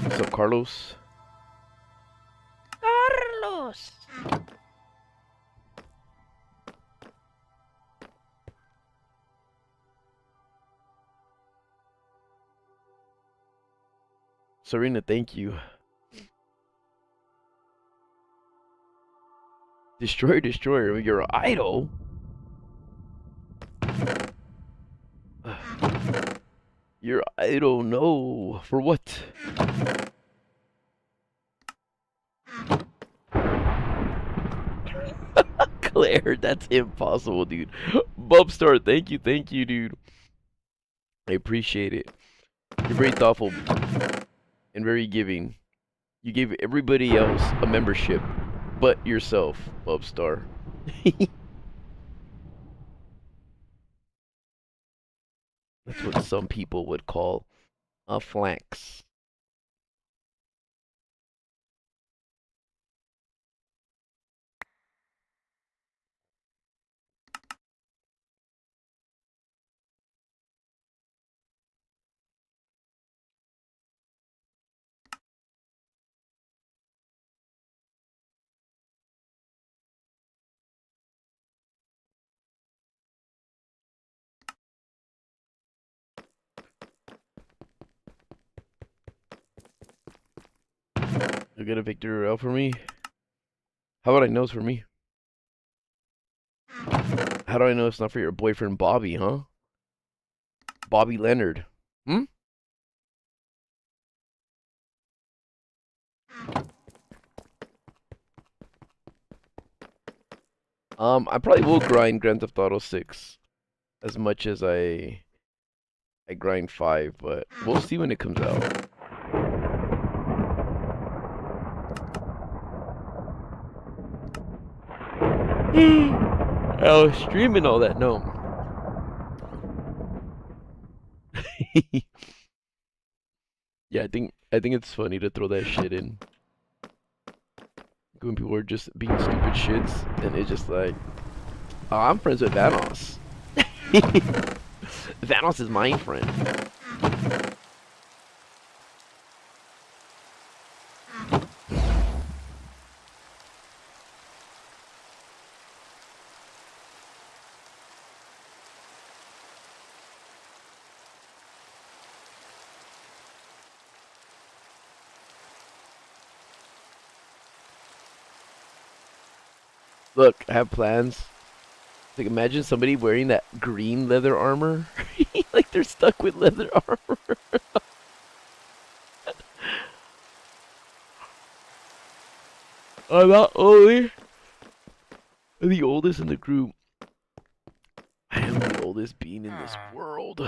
What's up, Carlos? Carlos. Serena, thank you. Destroyer, you're an idol. Your idol, no. For what? Blair, that's impossible, dude. Bubstar, thank you, dude. I appreciate it. You're very thoughtful and very giving. You gave everybody else a membership, but yourself, Bubstar. That's what some people would call a flex. You get a victory royale for me? How would I know it's for me? How do I know it's not for your boyfriend Bobby, huh? Bobby Leonard. Hmm? I probably will grind Grand Theft Auto 6 as much as I grind 5, but we'll see when it comes out. I was streaming all that, no. Yeah, I think it's funny to throw that shit in when people are just being stupid shits, and it's just like, oh, I'm friends with Vanos. Vanos is my friend. Look, I have plans. Like, imagine somebody wearing that green leather armor. Like, they're stuck with leather armor. I'm not only the oldest in the group, I am the oldest being in this world.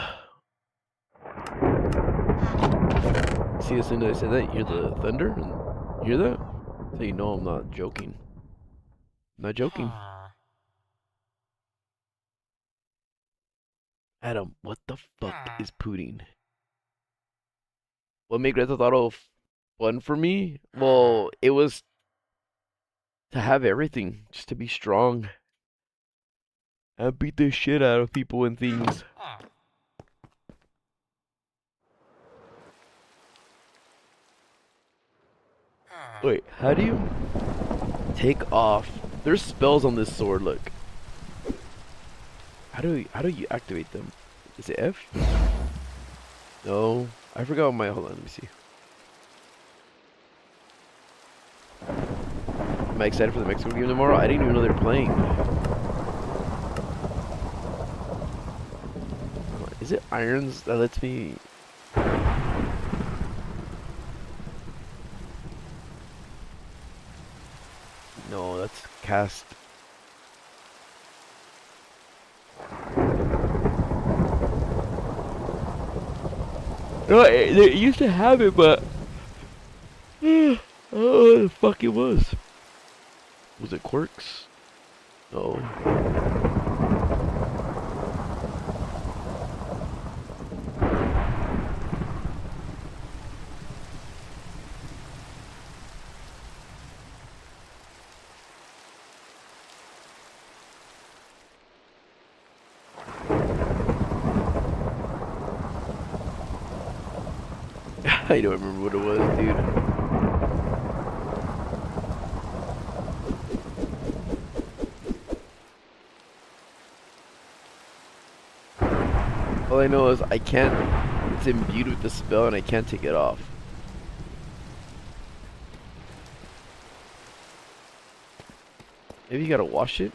See, as soon as I said that, you hear the thunder? And you hear that? So you know I'm not joking. I'm not joking. Adam, what the fuck is Pudding? What made Grand Theft Auto fun for me? Well, it was to have everything, just to be strong. And beat the shit out of people and things. Wait, how do you take off? There's spells on this sword, look. How do you activate them? Is it F? No. I forgot my hold on, let me see. Am I excited for the Mexico game tomorrow? I didn't even know they were playing. Is it irons that lets me... No, that's cast. No, they used to have it, but... oh, what the fuck it was. Was it quirks? No. I don't remember what it was, dude. All I know is I can't... It's imbued with the spell and I can't take it off. Maybe you gotta wash it?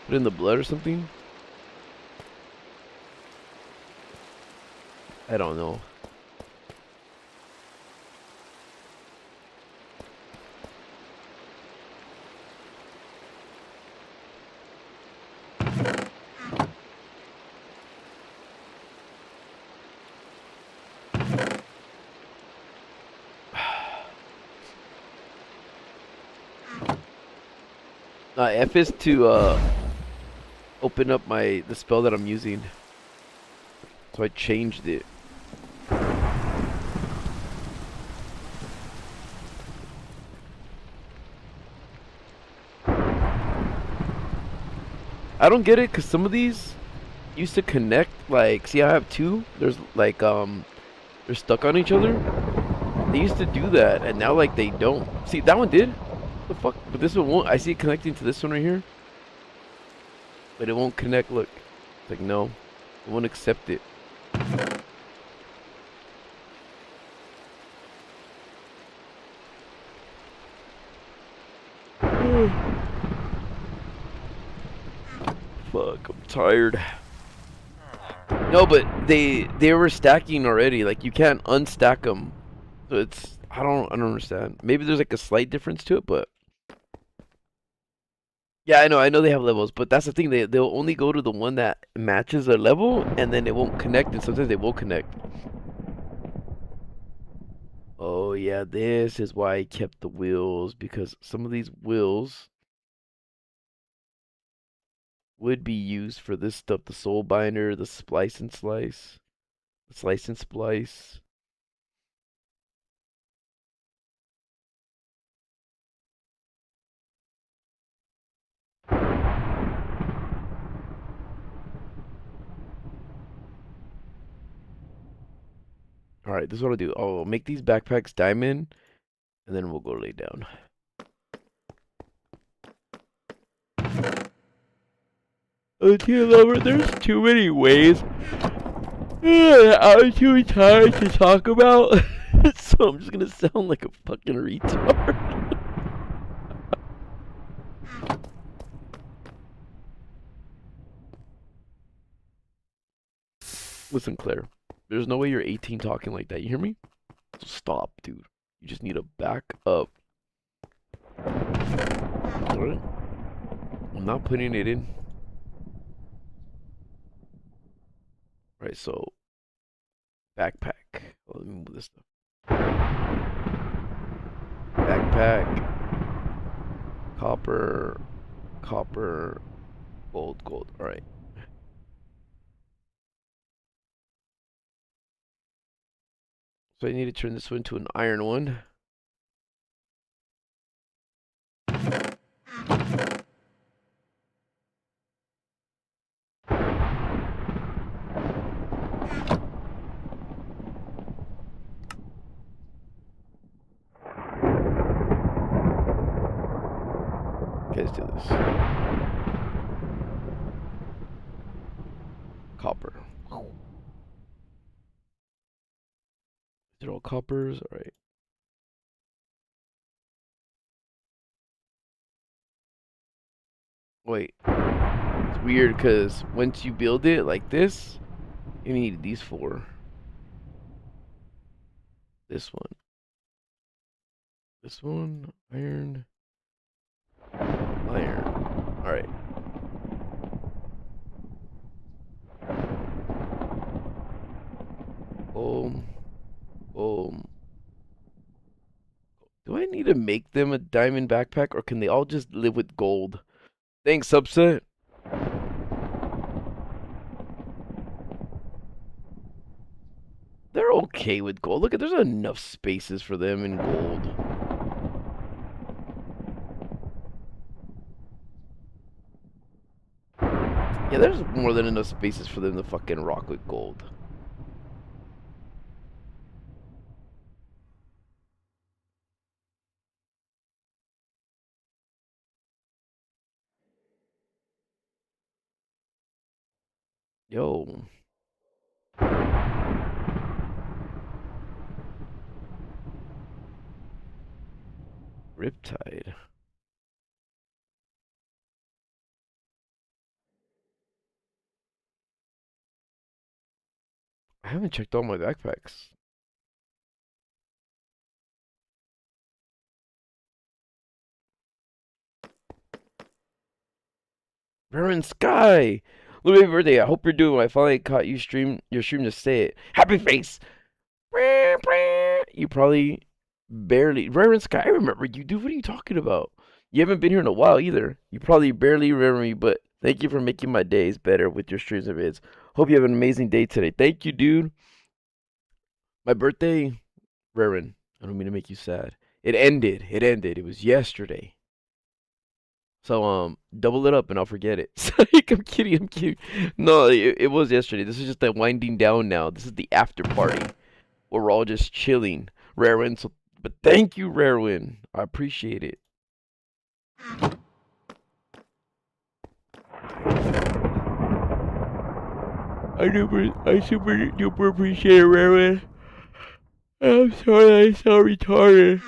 Put it in the blood or something? I don't know. F is to open up the spell that I'm using. So I changed it. I don't get it because some of these used to connect. Like, see, I have two. There's like they're stuck on each other. They used to do that, and now like they don't. See, that one did. The fuck? But this one won't. I see it connecting to this one right here, but it won't connect. Look, it's like no, it won't accept it. Fuck, I'm tired. No, but they were stacking already. Like you can't unstack them. So it's I don't understand. Maybe there's like a slight difference to it, but yeah, I know they have levels, but that's the thing. They'll only go to the one that matches their level, and then it won't connect. And sometimes they will connect. Oh yeah, this is why I kept the wheels because some of these wheels would be used for this stuff: the soul binder, the splice and slice, the slice and splice. All right, this is what I'll do. I'll make these backpacks diamond, and then we'll go lay down. Okay, lover, there's too many ways I'm too tired to talk about, so I'm just gonna sound like a fucking retard. Listen, Claire, there's no way you're 18 talking like that. You hear me? So stop, dude. You just need to back up. Alright? I'm not putting it in. Right, so backpack. Oh, let me move this stuff. Backpack. Copper. Copper. Gold, gold. Alright. So I need to turn this one into an iron one. Okay, let's do this. Copper. Is it all coppers? Alright. Wait. It's weird because once you build it like this, you need these four. This one. This one. Iron. Iron. Alright. Boom. Boom. Do I need to make them a diamond backpack or can they all just live with gold? Thanks, subset. They're okay with gold. Look, there's enough spaces for them in gold. Yeah, there's more than enough spaces for them to fucking rock with gold. Yo. Riptide. I haven't checked all my backpacks. Reverend Sky! Little baby birthday, I hope you're doing well. I finally caught you your stream to say it. Happy face! You probably barely Reverend Sky, I remember you, dude. What are you talking about? You haven't been here in a while either. You probably barely remember me, but thank you for making my days better with your streams and vids. Hope you have an amazing day today. Thank you, dude. My birthday, Rarin. I don't mean to make you sad. It ended. It ended. It was yesterday. So double it up and I'll forget it. I'm kidding. I'm kidding. No, it was yesterday. This is just the winding down now. This is the after party where we're all just chilling. Rarin. So, but thank you, Rarin. I appreciate it. I super duper appreciate it, Rarin. I'm sorry I sound retarded.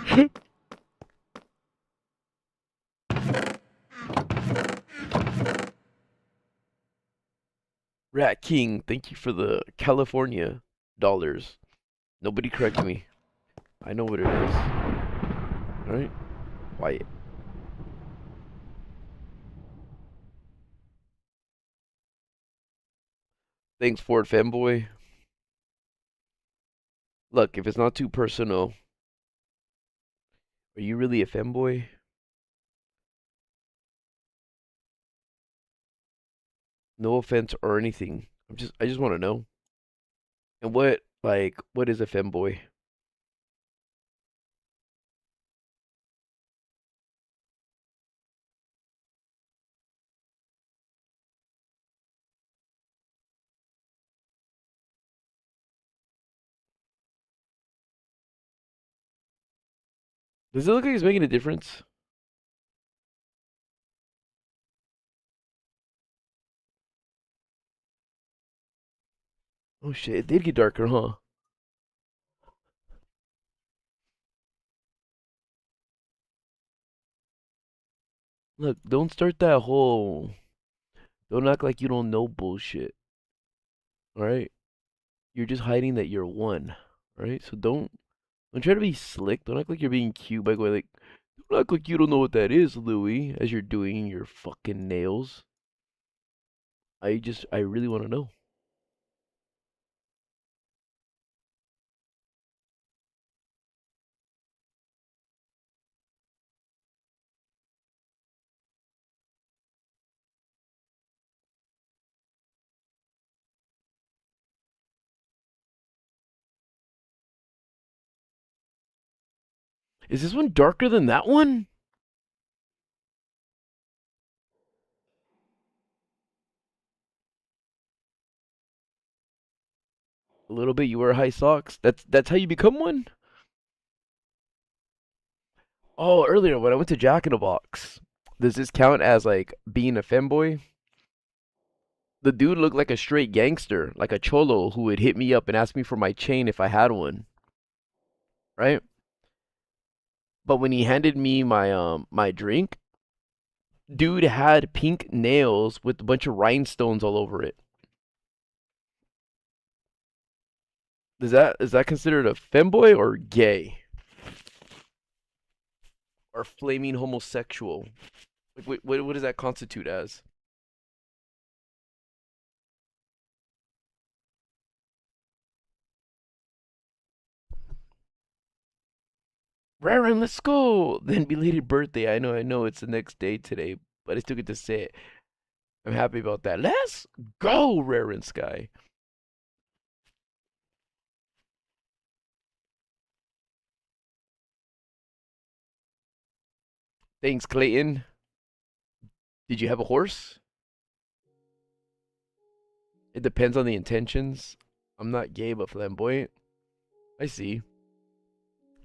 Rat King, thank you for the California dollars. Nobody correct me. I know what it is. Alright? Quiet. Thanks, Ford Femboy. Look, if it's not too personal, are you really a femboy? No offense or anything. I just want to know. And what is a femboy? Does it look like it's making a difference? Oh shit, it did get darker, huh? Look, don't start that whole don't act like you don't know bullshit. Alright? You're just hiding that you're one. Alright? So don't try to be slick. Don't act like you're being cute by going like don't act like you don't know what that is, Louis, as you're doing your fucking nails. I really wanna know. Is this one darker than that one? A little bit. You wear high socks. That's how you become one. Oh, earlier when I went to Jack in the Box, does this count as like being a femboy? The dude looked like a straight gangster, like a cholo who would hit me up and ask me for my chain if I had one, right? But when he handed me my drink, dude had pink nails with a bunch of rhinestones all over it. Is that considered a femboy or gay or flaming homosexual? Like what does that constitute as? Raren, let's go. Then belated birthday. I know it's the next day today, but I still get to say it. I'm happy about that. Let's go, Raren Sky. Thanks, Clayton. Did you have a horse? It depends on the intentions. I'm not gay, but flamboyant. I see.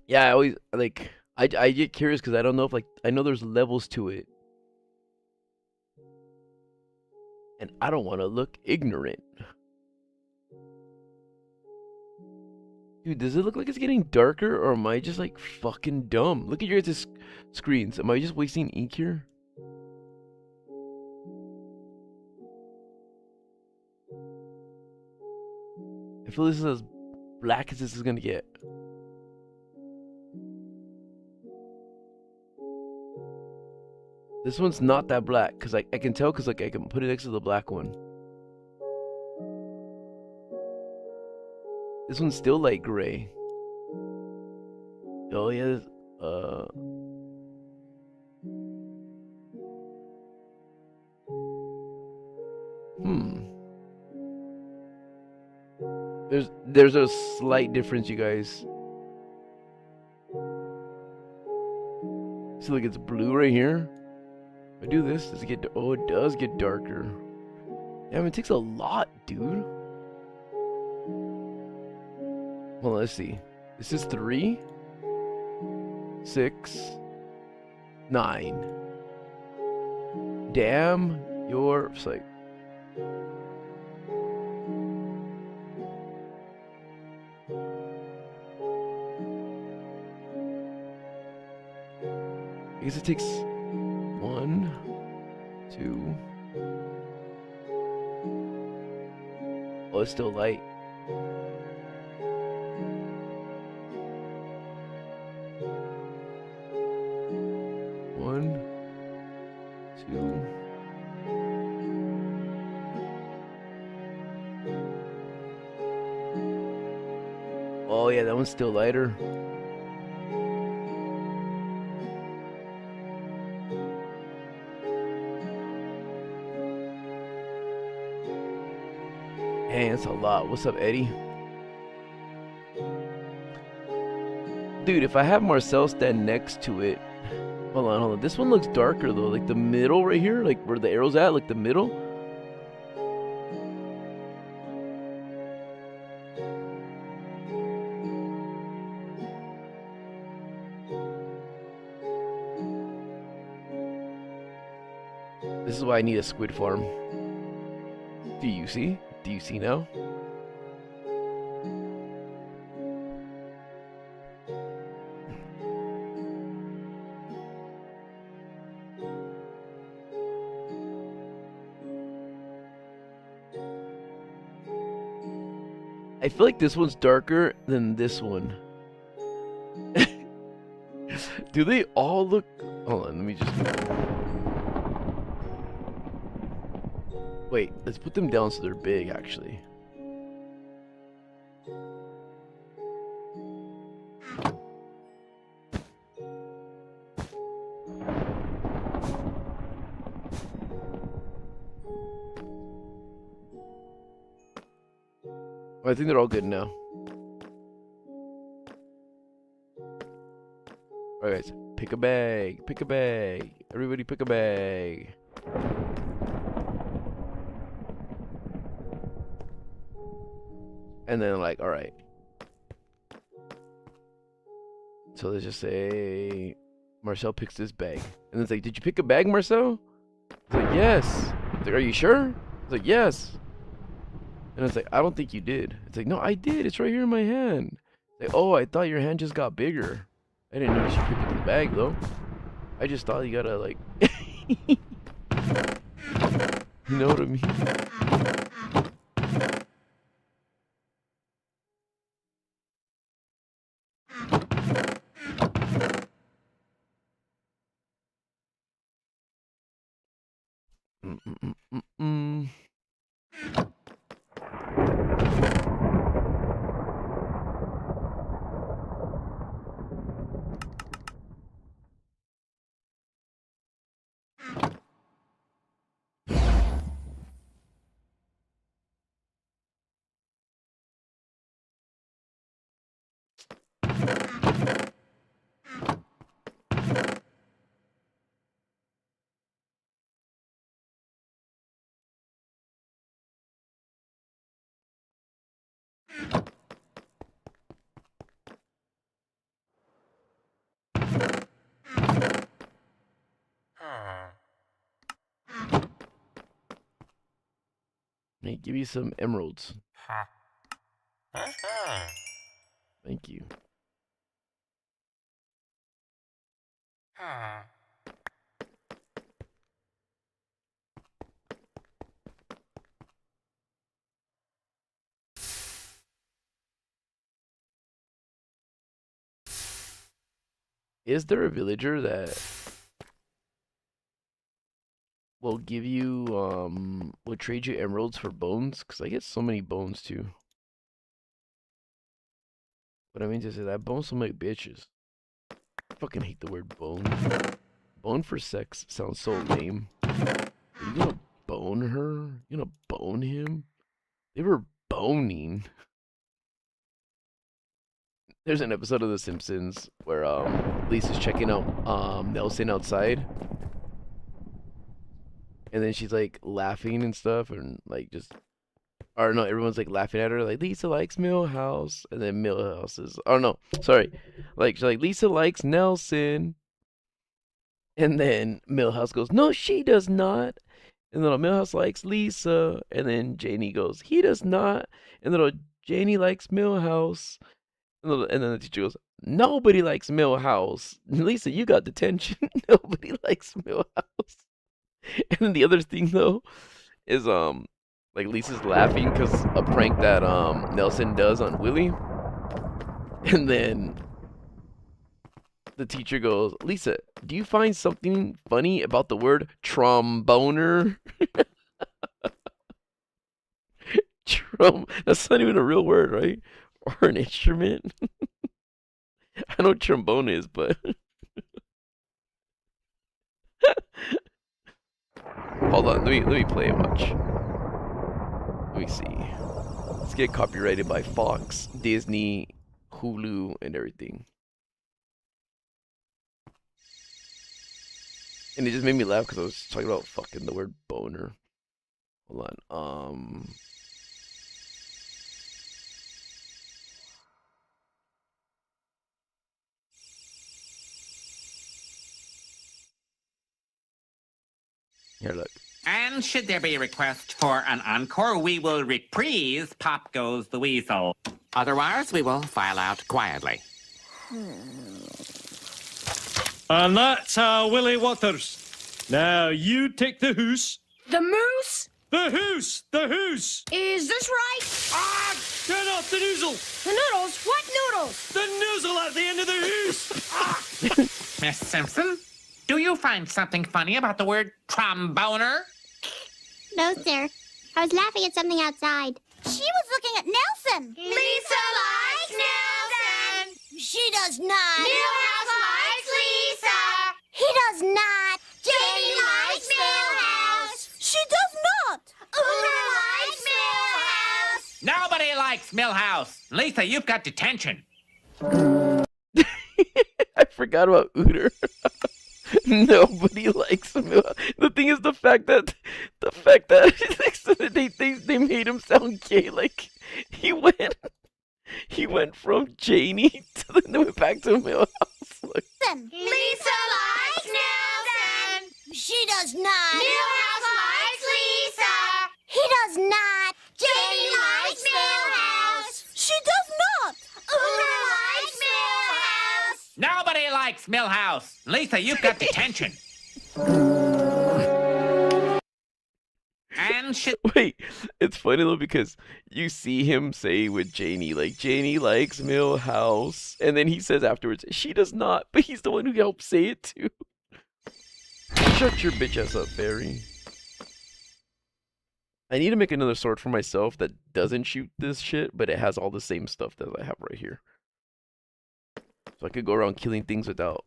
Yeah, I always like. I get curious because I don't know if like I know there's levels to it, and I don't want to look ignorant. Dude, does it look like it's getting darker, or am I just like fucking dumb? Look at your guys' screens. Am I just wasting ink here? I feel this is as black as this is gonna get. This one's not that black because I can tell because like I can put it next to the black one. This one's still light gray. Oh yeah. Uh, Hmm. There's a slight difference, you guys. See, look, it's blue right here. If I do this, does it get? Oh, it does get darker. Damn, it takes a lot, dude. Well, let's see. This is 3, 6, 9. Damn your sight. I guess it takes 1, 2. Oh, it's still light. One, 2. Oh yeah, that one's still lighter. Dang, that's a lot. What's up, Eddie? Dude, if I have Marcel stand next to it. Hold on, hold on. This one looks darker though. Like the middle right here, like where the arrow's at, like the middle. This is why I need a squid farm. Do you see? Do you see now? I feel like this one's darker than this one. Do they all look... Hold on, let me just... Wait, let's put them down so they're big, actually. I think they're all good now. Alright guys, pick a bag, pick a bag. Everybody pick a bag. And then like, alright. So let's just say Marcel picks this bag. And it's like, did you pick a bag, Marcel? It's like, yes. It's like, are you sure? It's like, yes. And it's like, I don't think you did. It's like, no, I did. It's right here in my hand. It's like, oh, I thought your hand just got bigger. I didn't notice you picked up the bag, though. I just thought you gotta, like... You know what I mean? Mm-mm-mm-mm-mm. Hey, give you some emeralds. Thank you. Is there a villager that will give you, will trade you emeralds for bones? Because I get so many bones too. But I mean to say that bones so many bitches. I fucking hate the word bone. Bone for sex sounds so lame. Are you gonna bone her? You gonna bone him? They were boning. There's an episode of The Simpsons where Lisa's checking out Nelson outside, and then she's like laughing and stuff, and like just or no, everyone's like laughing at her, like Lisa likes Millhouse, and then Millhouse is oh no, sorry, like she's like Lisa likes Nelson, and then Millhouse goes, no, she does not, and then Millhouse likes Lisa, and then Janie goes, he does not, and then Janie likes Millhouse, and then the teacher goes, nobody likes Millhouse. Lisa, you got detention. Nobody likes Millhouse. And then the other thing though is like Lisa's laughing because a prank that Nelson does on Willie. And then the teacher goes, Lisa, do you find something funny about the word tromboner? That's not even a real word, right? Or an instrument. I know what trombone is, but hold on, let me play it. Watch. Let me see. Let's get copyrighted by Fox, Disney, Hulu, and everything. And it just made me laugh because I was talking about fucking the word boner. Hold on. Here, look. And should there be a request for an encore, we will reprise Pop Goes the Weasel. Otherwise, we will file out quietly. And that's Willie Waters. Now you take the hoose. The moose? The hoose! The hoose! Is this right? Ah! Turn off the noozle! The noodles? What noodles? The noozle at the end of the hoose! Ah! Miss Simpson, do you find something funny about the word tromboner? No, sir. I was laughing at something outside. She was looking at Nelson. Lisa likes Nelson. She does not. Millhouse likes Lisa. He does not. Janie likes Millhouse. She does not. Una likes Millhouse. Nobody likes Millhouse. Lisa, you've got detention. I forgot about Ooter. Nobody likes him. The thing is the fact that they made him sound gay. Like he went from Janie to then went back to Millhouse. Like, Lisa likes Nelson. She does not. Millhouse likes Lisa. He does not. Janie likes Millhouse. She does not. Una likes Millhouse. Nobody likes Millhouse. Lisa, you've got detention. And should... wait, it's funny though because you see him say with Janie, like Janie likes Millhouse, and then he says afterwards she does not, but he's the one who helped say it too. Shut your bitch ass up, Barry. I need to make another sword for myself that doesn't shoot this shit, but it has all the same stuff that I have right here. So I could go around killing things without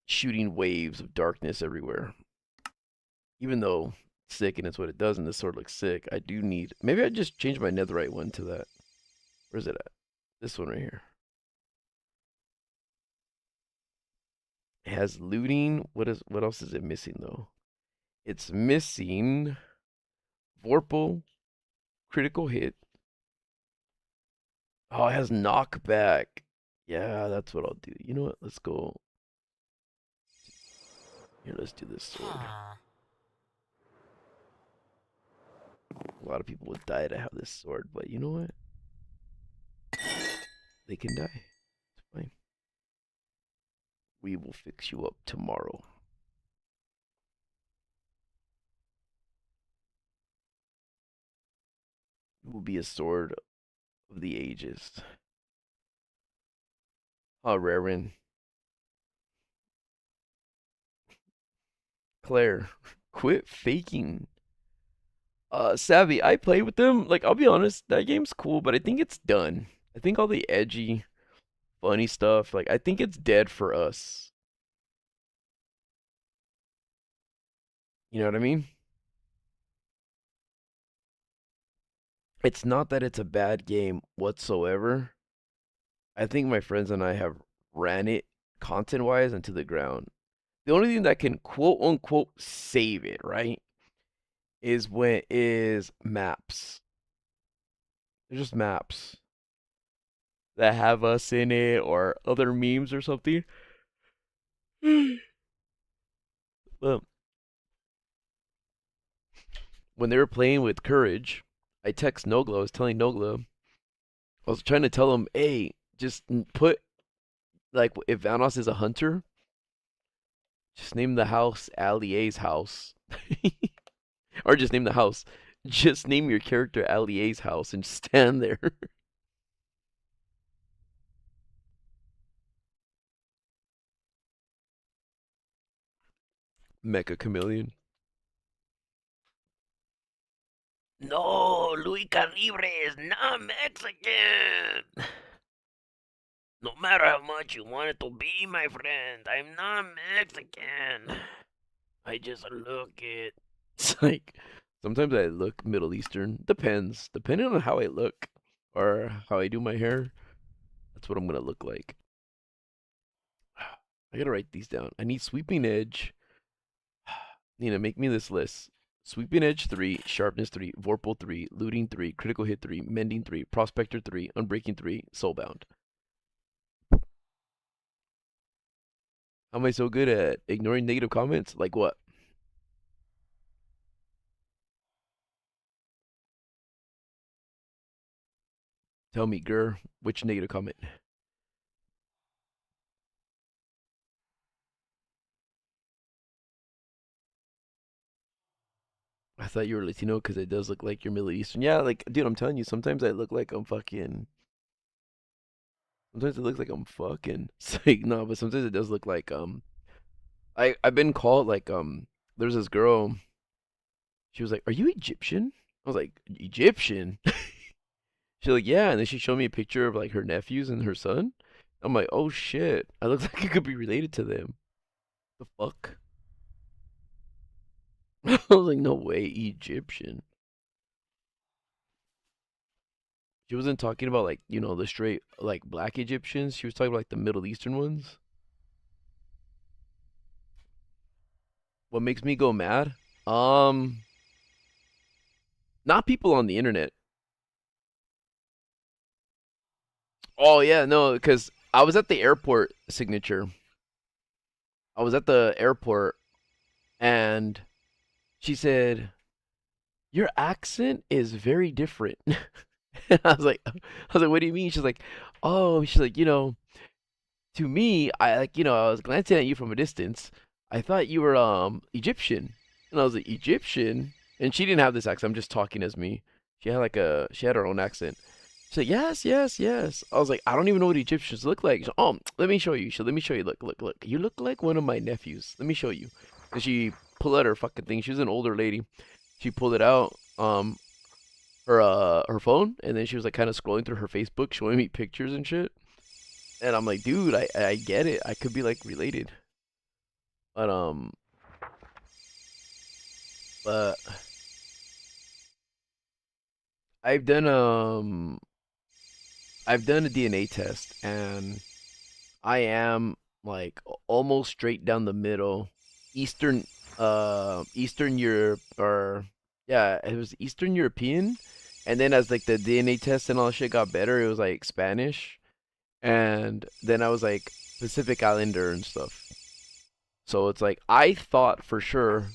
shooting waves of darkness everywhere. Even though it's sick and it's what it does and this sword looks sick, I do need... Maybe I just change my netherite one to that. Where's it at? This one right here. It has looting. What else is it missing though? It's missing Vorpal, critical hit. Oh, it has knockback. Yeah, that's what I'll do. You know what? Let's go. Here, let's do this sword. A lot of people would die to have this sword, but you know what? They can die. It's fine. We will fix you up tomorrow. It will be a sword of the ages. Oh, Rarin. Claire, quit faking. Savvy, I played with them. Like, I'll be honest, that game's cool, but I think it's done. I think all the edgy, funny stuff, like, I think it's dead for us. You know what I mean? It's not that it's a bad game whatsoever. I think my friends and I have ran it content wise into the ground. The only thing that can quote unquote save it, right, is maps. They're just maps that have us in it or other memes or something. Well, when they were playing with Courage, I text Nogla. I was telling Nogla, I was trying to tell him, hey, just put like if Vanos is a hunter, just name the house Allier's house, or just name the house. Just name your character Allier's house and stand there. Mecha Chameleon. No, Luis Calibre is not Mexican. No matter how much you want it to be, my friend, I'm not Mexican. I just look it. It's like sometimes I look Middle Eastern. Depends. Depending on how I look or how I do my hair, that's what I'm gonna look like. I gotta write these down. I need sweeping edge. Nina, make me this list. Sweeping edge 3, sharpness 3, vorpal 3, looting 3, critical hit 3, mending 3, prospector 3, unbreaking 3, soulbound. How am I so good at ignoring negative comments? Like what? Tell me, Gur, which negative comment? I thought you were Latino because it does look like you're Middle Eastern. Yeah, like, dude, I'm telling you, sometimes I look like I'm fucking. Sometimes it looks like I'm fucking. It's like, no, but sometimes it does look like, I've been called, like, there's this girl, she was like, are you Egyptian? I was like, Egyptian? She's like, yeah. And then she showed me a picture of, like, her nephews and her son. I'm like, oh shit. I look like I could be related to them. The fuck? I was like, no way, Egyptian. She wasn't talking about like, the straight like black Egyptians. She was talking about like the Middle Eastern ones. What makes me go mad? Um, Not people on the internet. Oh yeah, no, because I was at the airport signature. I was at the airport and she said, "Your accent is very different." And I was like, "What do you mean?" She's like, to me, I was glancing at you from a distance. I thought you were Egyptian, and I was like Egyptian, and she didn't have this accent. I'm just talking as me. She had her own accent. She's like, yes, yes, yes. I was like, I don't even know what Egyptians look like. She's like, oh, let me show you. Let me show you. Look, look, look. You look like one of my nephews. Let me show you. And she pulled out her fucking thing. She was an older lady. She pulled it out, her phone, and then she was like kind of scrolling through her Facebook, showing me pictures and shit. And I'm like, dude, I get it. I could be like related. But but I've done um I've done a DNA test and I am like almost straight down the middle. Eastern Eastern Europe, or yeah, it was Eastern European. And then as like the DNA test and all that shit got better, it was like Spanish. And then I was like Pacific Islander and stuff. So it's like I thought for sure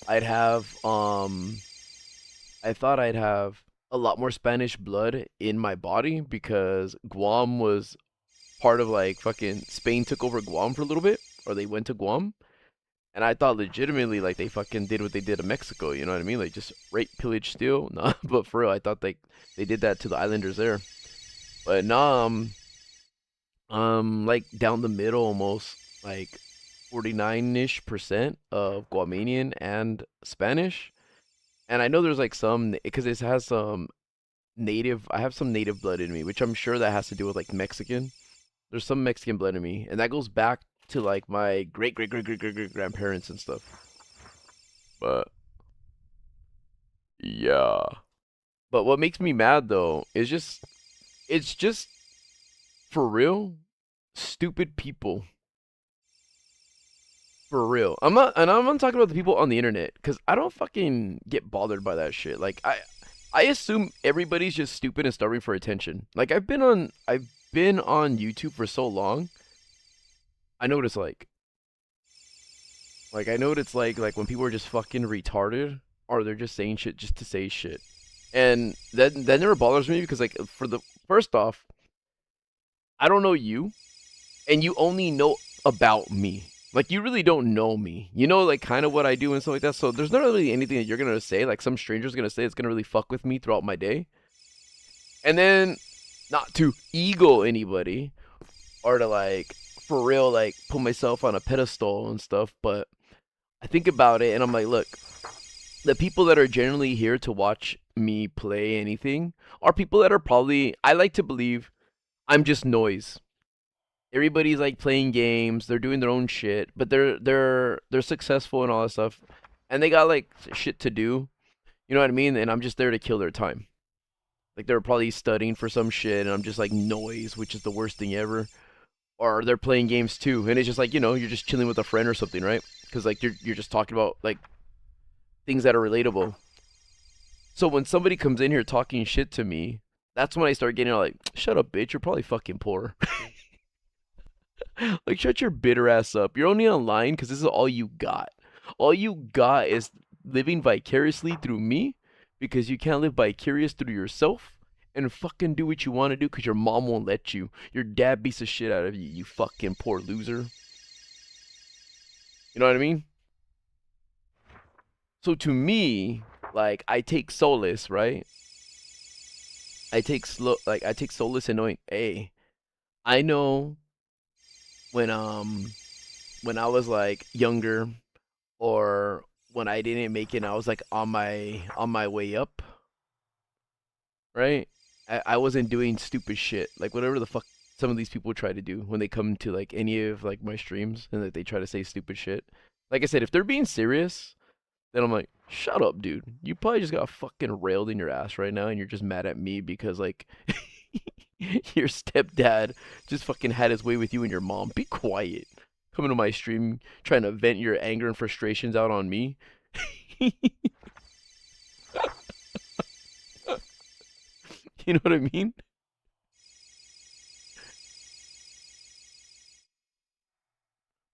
I'd have I thought I'd have a lot more Spanish blood in my body because Guam was part of like fucking Spain took over Guam for a little bit, or they went to Guam. And I thought legitimately like they fucking did what they did to Mexico, you know what I mean? Like just rape, pillage, steal. Nah, but for real, I thought like they did that to the islanders there. But nah, like down the middle almost, like 49-ish% of Guamanian and Spanish. And I know there's like some because it has some native. I have some native blood in me, which I'm sure that has to do with like Mexican. There's some Mexican blood in me, and that goes back to like my great great great great great great grandparents and stuff. But yeah, But what makes me mad though is just it's just for real stupid people. For real. I'm not talking about the people on the internet cuz I don't fucking get bothered by that shit. Like I assume everybody's just stupid and starving for attention. Like I've been on YouTube for so long. I know what it's like. Like I know what it's like when people are just fucking retarded or they're just saying shit just to say shit. And that never bothers me because like for the first off, I don't know you and you only know about me. Like you really don't know me. You know like kind of what I do and stuff like that. So there's not really anything that you're going to say like some stranger's going to say it's going to really fuck with me throughout my day. And then not to ego anybody or to like for real like put myself on a pedestal and stuff, but I think about it and I'm like, look, the people that are generally here to watch me play anything are people that are probably I like to believe I'm just noise. Everybody's like playing games, they're doing their own shit, but they're successful and all that stuff. And they got like shit to do. You know what I mean? And I'm just there to kill their time. Like they're probably studying for some shit and I'm just like noise, which is the worst thing ever. Or they're playing games too, and it's just like, you're just chilling with a friend or something, right? Cuz like you're just talking about like things that are relatable. So when somebody comes in here talking shit to me, that's when I start getting like, shut up, bitch. You're probably fucking poor. Like, shut your bitter ass up. You're only online because this is all you got. All you got is living vicariously through me because you can't live vicarious through yourself and fucking do what you want to do because your mom won't let you. Your dad beats the shit out of you, you fucking poor loser. You know what I mean? So to me, like, I take solace, right? I take solace in knowing, hey, I know when when I was like younger or when I didn't make it and I was like on my way up, right? I wasn't doing stupid shit. Like whatever the fuck some of these people try to do when they come to like any of like my streams and that they try to say stupid shit. Like I said, if they're being serious, then I'm like, shut up, dude. You probably just got fucking railed in your ass right now and you're just mad at me because like your stepdad just fucking had his way with you and your mom. Be quiet. Coming to my stream trying to vent your anger and frustrations out on me. You know what I mean?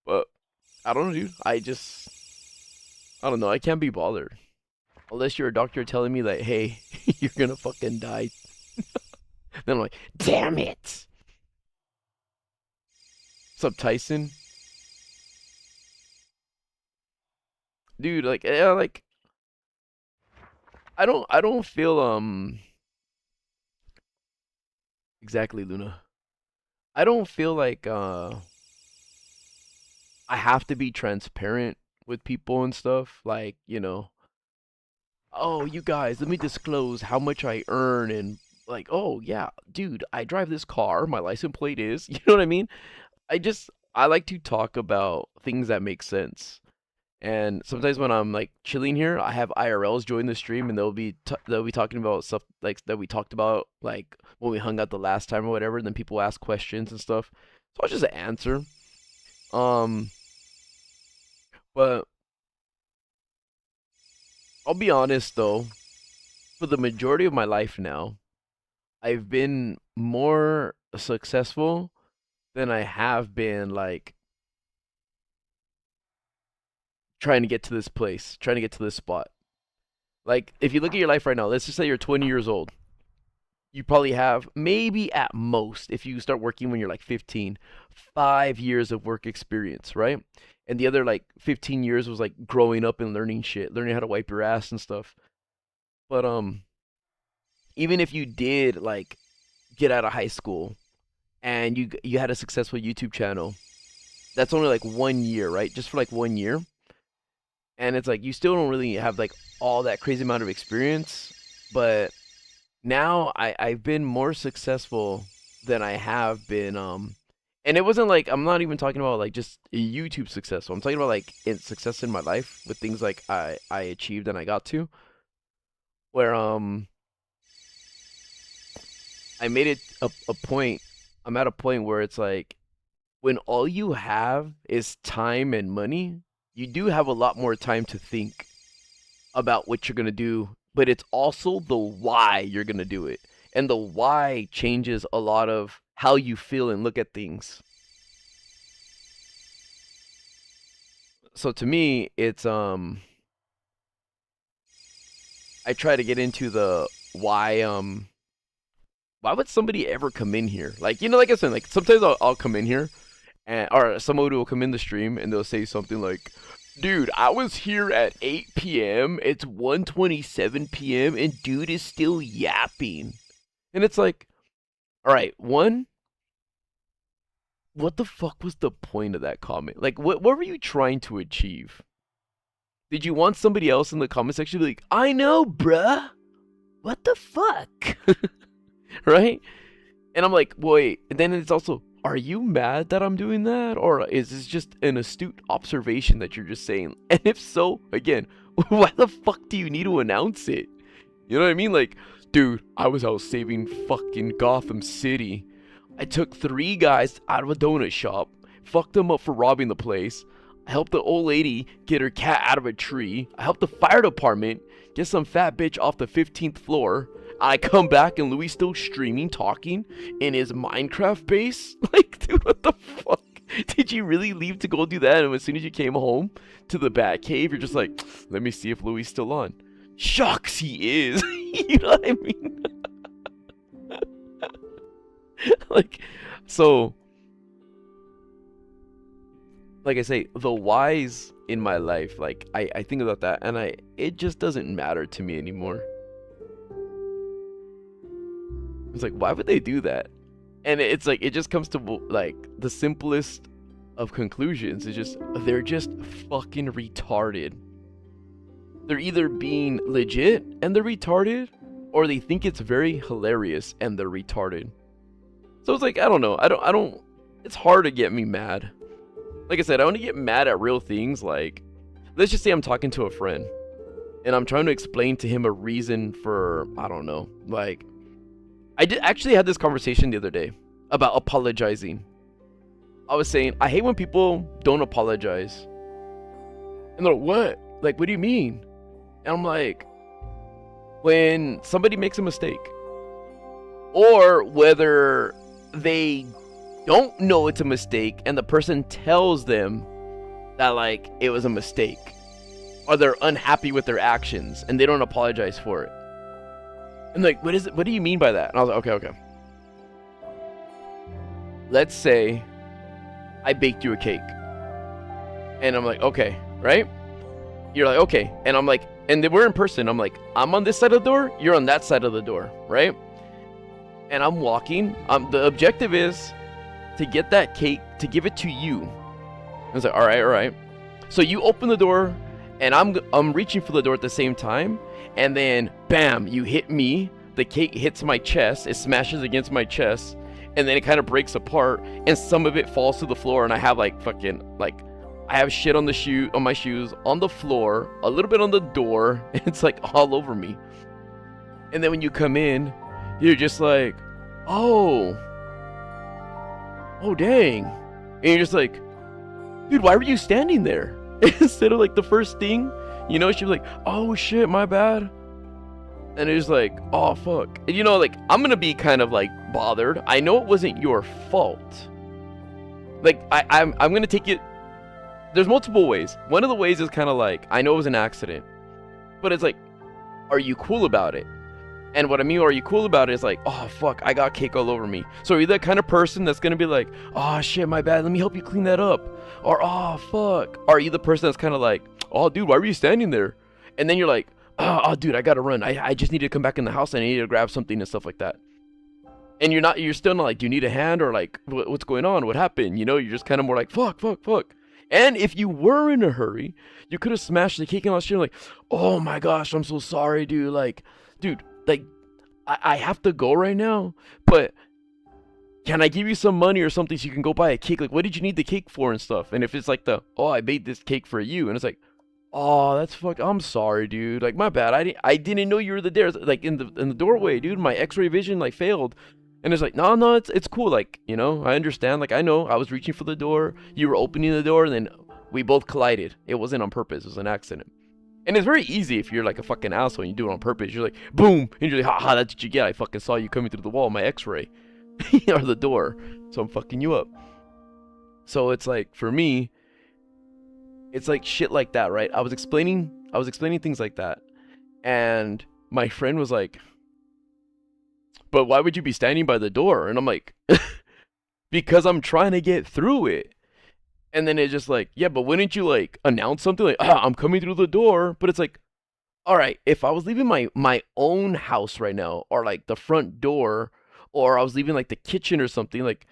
But I don't know, dude. I don't know. I can't be bothered. Unless you're a doctor telling me that, hey, you're gonna fucking die. Then I'm like, damn it. What's up, Tyson? Dude, like, yeah, like, I don't feel, exactly, Luna. I don't feel like, I have to be transparent with people and stuff. Like, oh, you guys, let me disclose how much I earn and like, oh yeah, dude, I drive this car. My license plate is, you know what I mean? I like to talk about things that make sense. And sometimes when I'm like chilling here, I have IRLs join the stream and they'll be talking about stuff like that we talked about like when we hung out the last time or whatever, and then people ask questions and stuff. So I'll just answer. Um, but I'll be honest though, for the majority of my life now, I've been more successful than I have been like trying to get to this place, trying to get to this spot. Like if you look at your life right now, let's just say you're 20 years old. You probably have maybe at most if you start working when you're like 15, 5 years of work experience, right? And the other like 15 years was like growing up and learning shit, learning how to wipe your ass and stuff. But even if you did like get out of high school and you had a successful YouTube channel, that's only like 1 year, right? Just for like 1 year. And it's like you still don't really have like all that crazy amount of experience, but now I've been more successful than I have been and it wasn't like I'm not even talking about like just YouTube successful. I'm talking about like success in my life with things like I achieved and I got to where I made it a point. I'm at a point where it's like when all you have is time and money, you do have a lot more time to think about what you're gonna do, but it's also the why you're gonna do it. And the why changes a lot of how you feel and look at things. So to me, it's I try to get into the why would somebody ever come in here? Like, like I said, like sometimes I'll come in here and or somebody will come in the stream and they'll say something like, dude, I was here at 8 p.m. It's 1:27 p.m. and dude is still yapping. And it's like, all right, one, what the fuck was the point of that comment? Like, what were you trying to achieve? Did you want somebody else in the comment section to be like, I know, bruh. What the fuck? Right? And I'm like, wait. And then it's also, are you mad that I'm doing that? Or is this just an astute observation that you're just saying? And if so, again, why the fuck do you need to announce it? You know what I mean? Like, dude, I was out saving fucking Gotham City. I took 3 guys out of a donut shop, fucked them up for robbing the place. I helped the old lady get her cat out of a tree. I helped the fire department get some fat bitch off the 15th floor. I come back and Louis still streaming, talking in his Minecraft base. Like, dude, what the fuck? Did you really leave to go do that? And as soon as you came home to the Bat Cave, you're just like, let me see if Louis is still on. Shucks, he is. You know what I mean? Like, so, like I say, the whys in my life, like, I think about that, and it just doesn't matter to me anymore. It's like, why would they do that? And it's like, it just comes to, like, the simplest of conclusions. It's just, they're just fucking retarded. They're either being legit and they're retarded, or they think it's very hilarious and they're retarded. So it's like, I don't know. I don't, it's hard to get me mad. Like I said, I only get mad at real things. Like, let's just say I'm talking to a friend and I'm trying to explain to him a reason for, I don't know, like, I did actually had this conversation the other day about apologizing. I was saying, I hate when people don't apologize. And they're like, what? Like, what do you mean? And I'm like, when somebody makes a mistake, or whether they don't know it's a mistake and the person tells them that, like, it was a mistake, or they're unhappy with their actions and they don't apologize for it. And like, what is it? What do you mean by that? And I was like, okay. Let's say I baked you a cake. And I'm like, okay, right? You're like, okay. And I'm like, and then we're in person. I'm like, I'm on this side of the door. You're on that side of the door, right? And I'm walking. The objective is to get that cake, to give it to you. I was like, all right. So you open the door, and I'm reaching for the door at the same time. And then, bam, you hit me. The cake hits my chest. It smashes against my chest. And then it kind of breaks apart. And some of it falls to the floor. And I have like fucking, like, I have shit on my shoes, on the floor, a little bit on the door. And it's like all over me. And then when you come in, you're just like, oh dang. And you're just like, dude, why were you standing there? Instead of like the first thing, she was like, oh shit, my bad. And it's like, oh fuck. And like, I'm gonna be kind of like bothered. I know it wasn't your fault. Like, I'm gonna take it. There's multiple ways. One of the ways is kind of like, I know it was an accident, but it's like, are you cool about it? And what I mean, are you cool about it is like, oh fuck, I got cake all over me. So are you that kind of person that's gonna be like, oh shit, my bad, let me help you clean that up? Or, oh fuck. Or are you the person that's kind of like, oh dude, why were you standing there? And then you're like, oh dude, I gotta run. I just need to come back in the house and I need to grab something and stuff like that. And you're still not like, do you need a hand? Or like, what's going on? What happened? You're just kind of more like, fuck. And if you were in a hurry, you could have smashed the cake and all that shit. Like, oh my gosh, I'm so sorry, dude. Like, dude, like, I have to go right now, but can I give you some money or something so you can go buy a cake? Like, what did you need the cake for and stuff? And if it's like oh, I made this cake for you, and it's like, oh, that's I'm sorry, dude. Like, my bad. I didn't know you were there. Like, in the doorway, dude. My X-ray vision like failed. And it's like, no, no, it's cool. Like, you know, I understand. Like, I know I was reaching for the door, you were opening the door, and then we both collided. It wasn't on purpose. It was an accident. And it's very easy if you're like a fucking asshole and you do it on purpose. You're like, boom, and you're like, haha, that's what you get. I fucking saw you coming through the wall, my X-ray, or the door, so I'm fucking you up. So it's like, for me, it's like shit like that, right? I was explaining things like that, and my friend was like, but why would you be standing by the door? And I'm like, because I'm trying to get through it. And then it's just like, yeah, but wouldn't you like announce something like, I'm coming through the door? But it's like, all right, if I was leaving my own house right now, or like the front door, or I was leaving like the kitchen or something, like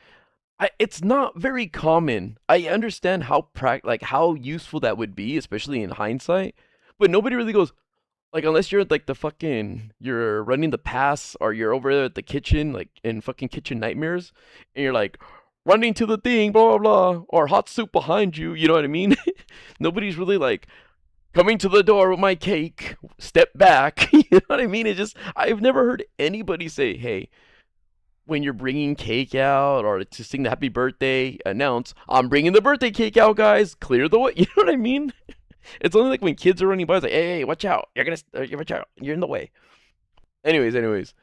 it's not very common. I understand how like how useful that would be, especially in hindsight. But nobody really goes, like, unless you're like the fucking, you're running the pass, or you're over there at the kitchen, like in fucking Kitchen Nightmares, and you're like running to the thing, blah blah blah, or hot soup behind you. You know what I mean? Nobody's really like coming to the door with my cake. Step back. You know what I mean? It just, I've never heard anybody say, hey, when you're bringing cake out or to sing the happy birthday, announce, I'm bringing the birthday cake out, guys. Clear the way. You know what I mean? It's only like when kids are running by, it's like, hey, watch out. You're gonna, watch out. You're in the way. Anyways.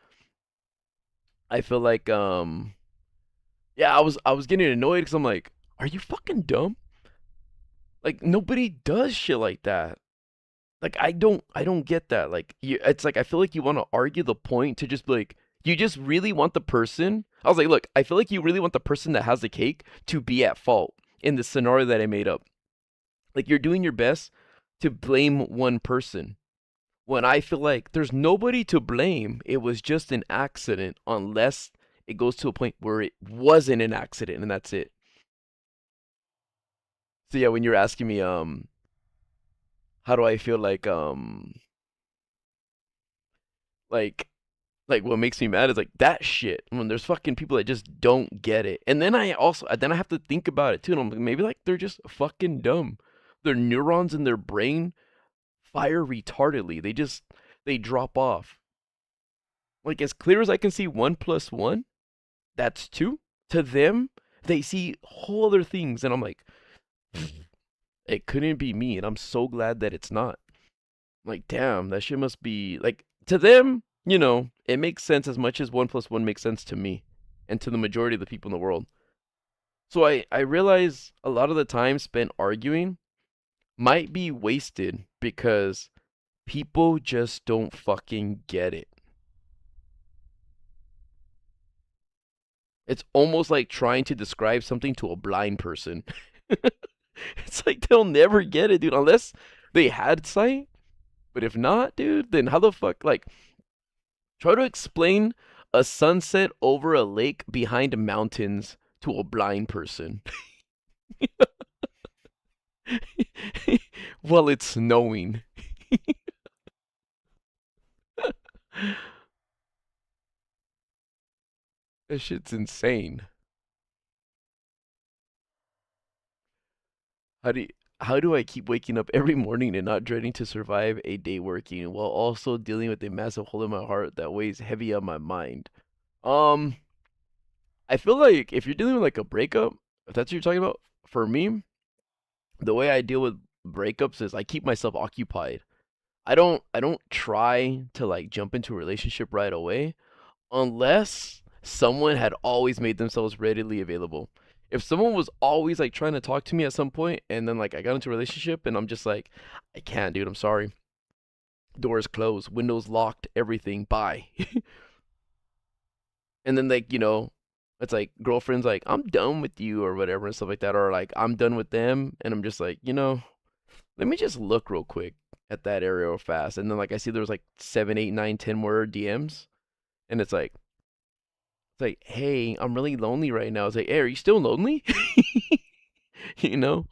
I feel like, yeah, I was getting annoyed because I'm like, are you fucking dumb? Like, nobody does shit like that. Like, I don't get that. Like, it's like, I feel like you want to argue the point to just be like, you just really want the person. I was like, look, I feel like you really want the person that has the cake to be at fault in the scenario that I made up. Like, you're doing your best to blame one person, when I feel like there's nobody to blame. It was just an accident, unless it goes to a point where it wasn't an accident and that's it. So yeah, when you're asking me, how do I feel like like what makes me mad is like that shit, when there's fucking people that just don't get it. And then I have to think about it too, and I'm like, maybe like they're just fucking dumb. Their neurons in their brain fire retardedly. They drop off. Like, as clear as I can see 1 plus 1, that's 2. To them, they see whole other things, and I'm like, it couldn't be me, and I'm so glad that it's not. Like, damn, that shit must be like, to them, it makes sense as much as 1 plus 1 makes sense to me and to the majority of the people in the world. So I realize a lot of the time spent arguing might be wasted because people just don't fucking get it. It's almost like trying to describe something to a blind person. It's like they'll never get it, dude, unless they had sight. But if not, dude, then how the fuck, like, try to explain a sunset over a lake behind mountains to a blind person. While it's snowing. That shit's insane. How do you, how do I keep waking up every morning and not dreading to survive a day working while also dealing with a massive hole in my heart that weighs heavy on my mind? Um, I feel like if you're dealing with like a breakup, if that's what you're talking about, for me, the way I deal with breakups is I keep myself occupied. I don't try to like jump into a relationship right away unless someone had always made themselves readily available. If someone was always like trying to talk to me at some point, and then like I got into a relationship and I'm just like, I can't, dude, I'm sorry. Doors closed, windows locked, everything, bye. And then like, it's like girlfriend's like, I'm done with you or whatever and stuff like that, or like I'm done with them, and I'm just like, let me just look real quick at that area real fast. And then like I see there's like 7, 8, 9, 10 more DMs, and it's like, hey, I'm really lonely right now. It's like, hey, are you still lonely? you know?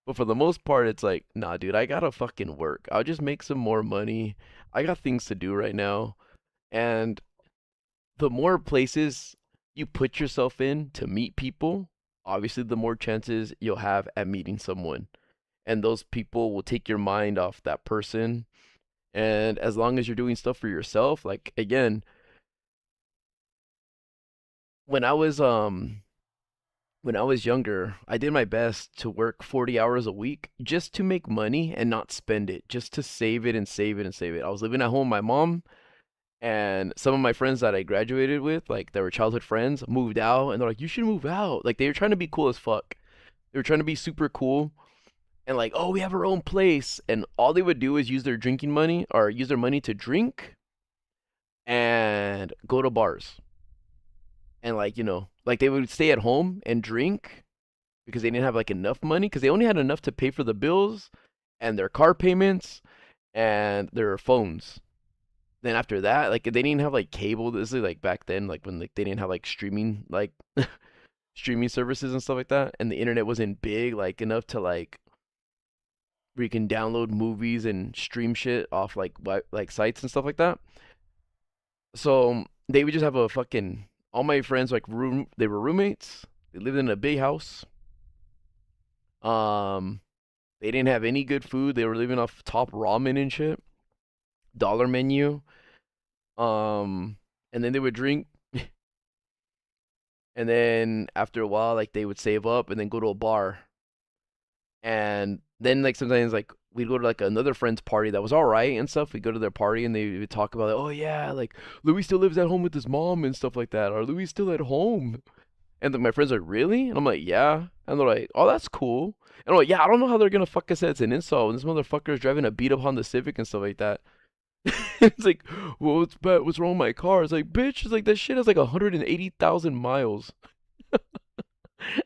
But for the most part, it's like, nah, dude, I gotta fucking work. I'll just make some more money. I got things to do right now. And the more places you put yourself in to meet people, obviously the more chances you'll have at meeting someone. And those people will take your mind off that person. And as long as you're doing stuff for yourself, like, again, when I was when I was younger, I did my best to work 40 hours a week just to make money and not spend it, just to save it and save it and save it. I was living at home with my mom, and some of my friends that I graduated with, like that were childhood friends, moved out, and they're like, "You should move out." Like they were trying to be cool as fuck. They were trying to be super cool and like, "Oh, we have our own place." And all they would do is use their drinking money or use their money to drink and go to bars. And like, like they would stay at home and drink because they didn't have like enough money because they only had enough to pay for the bills and their car payments and their phones. Then after that, like they didn't have like cable. This is like back then, like when like they didn't have like streaming like streaming services and stuff like that, and the internet wasn't big like enough to like where you can download movies and stream shit off like sites and stuff like that. So they would just have a fucking all my friends like room. They were roommates. They lived in a big house. Um, they didn't have any good food. They were living off top ramen and shit. Dollar menu. Um, and then they would drink, and then after a while, like they would save up and then go to a bar. And then like sometimes like we'd go to like another friend's party that was all right and stuff. We'd go to their party and they would talk about like, oh yeah, like Louis still lives at home with his mom and stuff like that, or Louis still at home. And then my friends are like, really? And I'm like, yeah. And they're like, oh, that's cool. And I'm like, yeah, I don't know how they're gonna fuck us it's an insult. And this motherfucker is driving a beat up Honda Civic and stuff like that. It's like, well, what's bad? What's wrong with my car? It's like, bitch, it's like that shit has like 180,000 miles.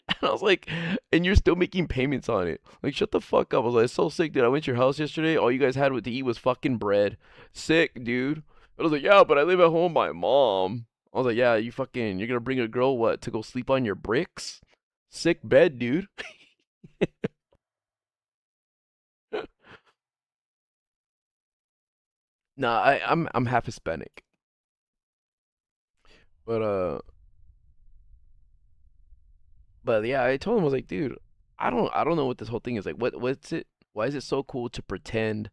And I was like, and you're still making payments on it. Like, shut the fuck up. I was like, so sick, dude. I went to your house yesterday. All you guys had to eat was fucking bread. Sick, dude. I was like, yeah, but I live at home with my mom. I was like, yeah, you're gonna bring a girl, what, to go sleep on your bricks? Sick bed, dude. Nah, I'm half Hispanic. But but yeah, I told him I was like, dude, I don't know what this whole thing is like. What's it? Why is it so cool to pretend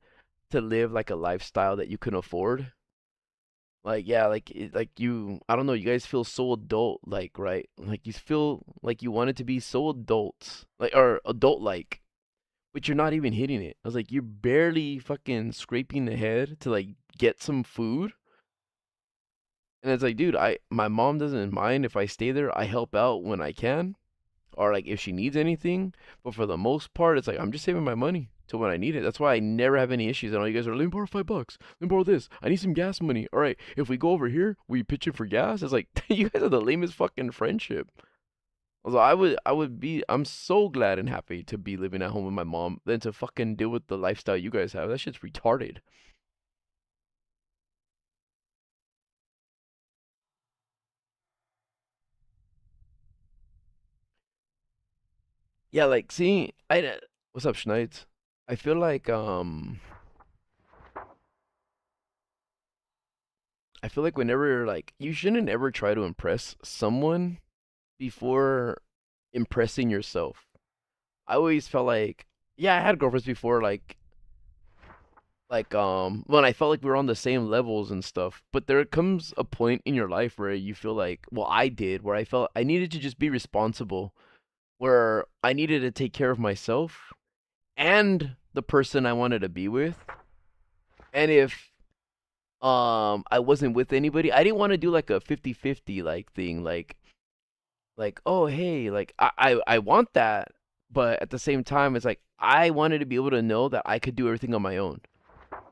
to live like a lifestyle that you can afford? Like yeah, like you, I don't know. You guys feel so adult, like right? Like you feel like you want it to be so adult, like or adult like, but you're not even hitting it. I was like, you're barely fucking scraping the head to like get some food, and it's like, dude, I my mom doesn't mind if I stay there. I help out when I can or like if she needs anything. But for the most part, it's like I'm just saving my money till when I need it. That's why I never have any issues. And all you guys are, let me borrow $5. Let me borrow this. I need some gas money. All right, if we go over here, we pitch in for gas. It's like you guys are the lamest fucking friendship. Although I'm so glad and happy to be living at home with my mom than to fucking deal with the lifestyle you guys have. That shit's retarded. Yeah, like see, what's up, Schneitz? I feel like whenever like you shouldn't ever try to impress someone before impressing yourself. I always felt like yeah, I had girlfriends before when I felt like we were on the same levels and stuff. But there comes a point in your life where you feel like, well, I did, where I felt I needed to just be responsible, where I needed to take care of myself and the person I wanted to be with. And if I wasn't with anybody, I didn't want to do like a 50-50 like thing like oh hey like I want that, but at the same time it's like I wanted to be able to know that I could do everything on my own.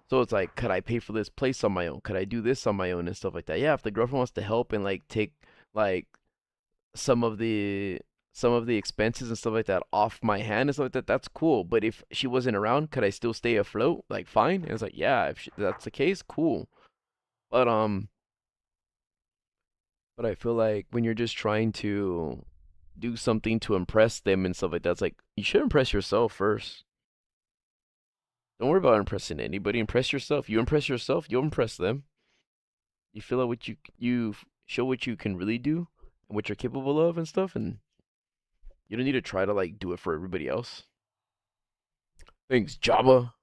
So it's like, could I pay for this place on my own? Could I do this on my own and stuff like that? Yeah, if the girlfriend wants to help and like take like some of the expenses and stuff like that off my hand and stuff like that, that's cool. But if she wasn't around, could I still stay afloat? Like fine. And it's like, yeah, if that's the case, cool. But I feel like when you're just trying to do something to impress them and stuff like that, it's like you should impress yourself first. Don't worry about impressing anybody. Impress yourself. You impress yourself, you'll impress them. You feel like you show what you can really do and what you're capable of and stuff, and you don't need to try to like do it for everybody else. Thanks, Jabba.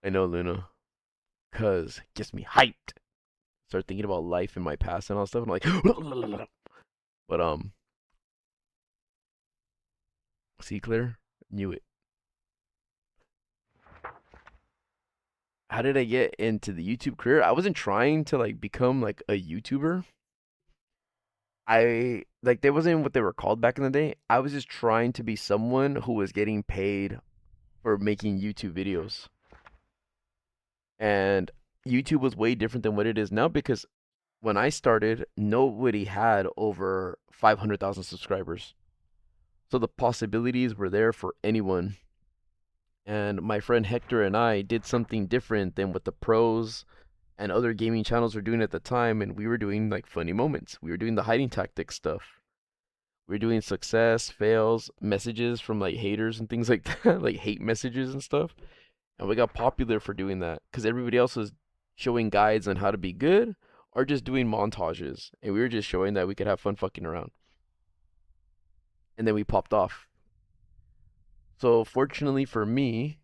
I know, Luna, cause it gets me hyped. start thinking about life and my past and all that stuff. I'm like, but see, Claire, knew it. How did I get into the YouTube career? I wasn't trying to like become like a YouTuber. I like they wasn't what they were called back in the day. I was just trying to be someone who was getting paid for making YouTube videos. And YouTube was way different than what it is now because when I started, nobody had over 500,000 subscribers. So the possibilities were there for anyone. And my friend Hector and I did something different than what the pros and other gaming channels were doing at the time. And we were doing like funny moments. We were doing the hiding tactics stuff. We were doing success, fails, messages from like haters and things like that, like hate messages and stuff. And we got popular for doing that because everybody else was showing guides on how to be good or just doing montages. And we were just showing that we could have fun fucking around. And then we popped off. So fortunately for me,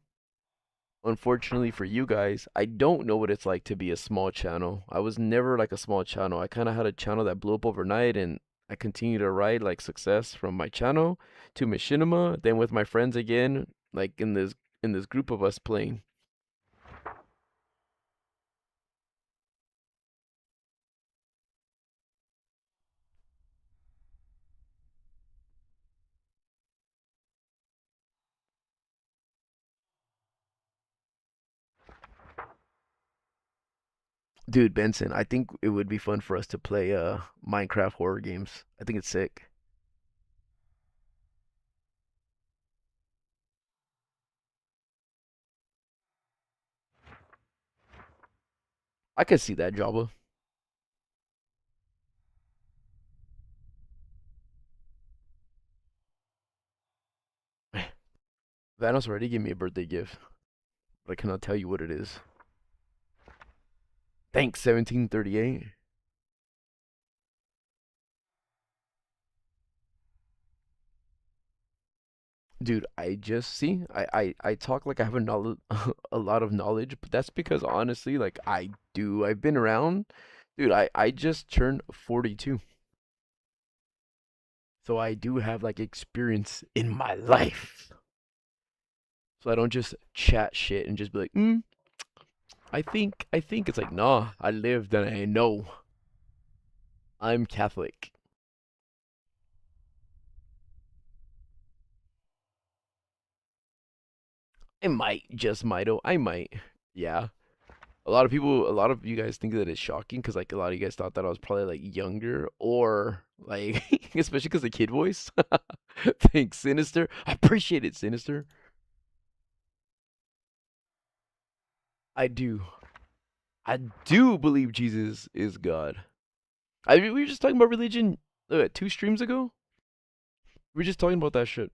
unfortunately for you guys, I don't know what it's like to be a small channel. I was never like a small channel. I kind of had a channel that blew up overnight and I continue to ride like success from my channel to machinima, then with my friends again, like in this group of us playing. Dude, Benson, I think it would be fun for us to play Minecraft horror games. I think it's sick. I could see that, Jabba. Vanos already gave me a birthday gift, but I cannot tell you what it is. Thanks, 1738. Dude, I just see. I talk like I have a knowledge, a lot of knowledge, but that's because honestly, like I do. I've been around. Dude, I just turned 42. So I do have like experience in my life. So I don't just chat shit and just be like, I think it's like, nah, I lived and I know. I'm Catholic. I might, just might, oh, I might. Yeah. A lot of you guys think that it's shocking because like a lot of you guys thought that I was probably like younger or like, especially because the kid voice. Thanks, Sinister. I appreciate it, Sinister. I do. I do believe Jesus is God. We were just talking about religion 2 streams ago. We were just talking about that shit.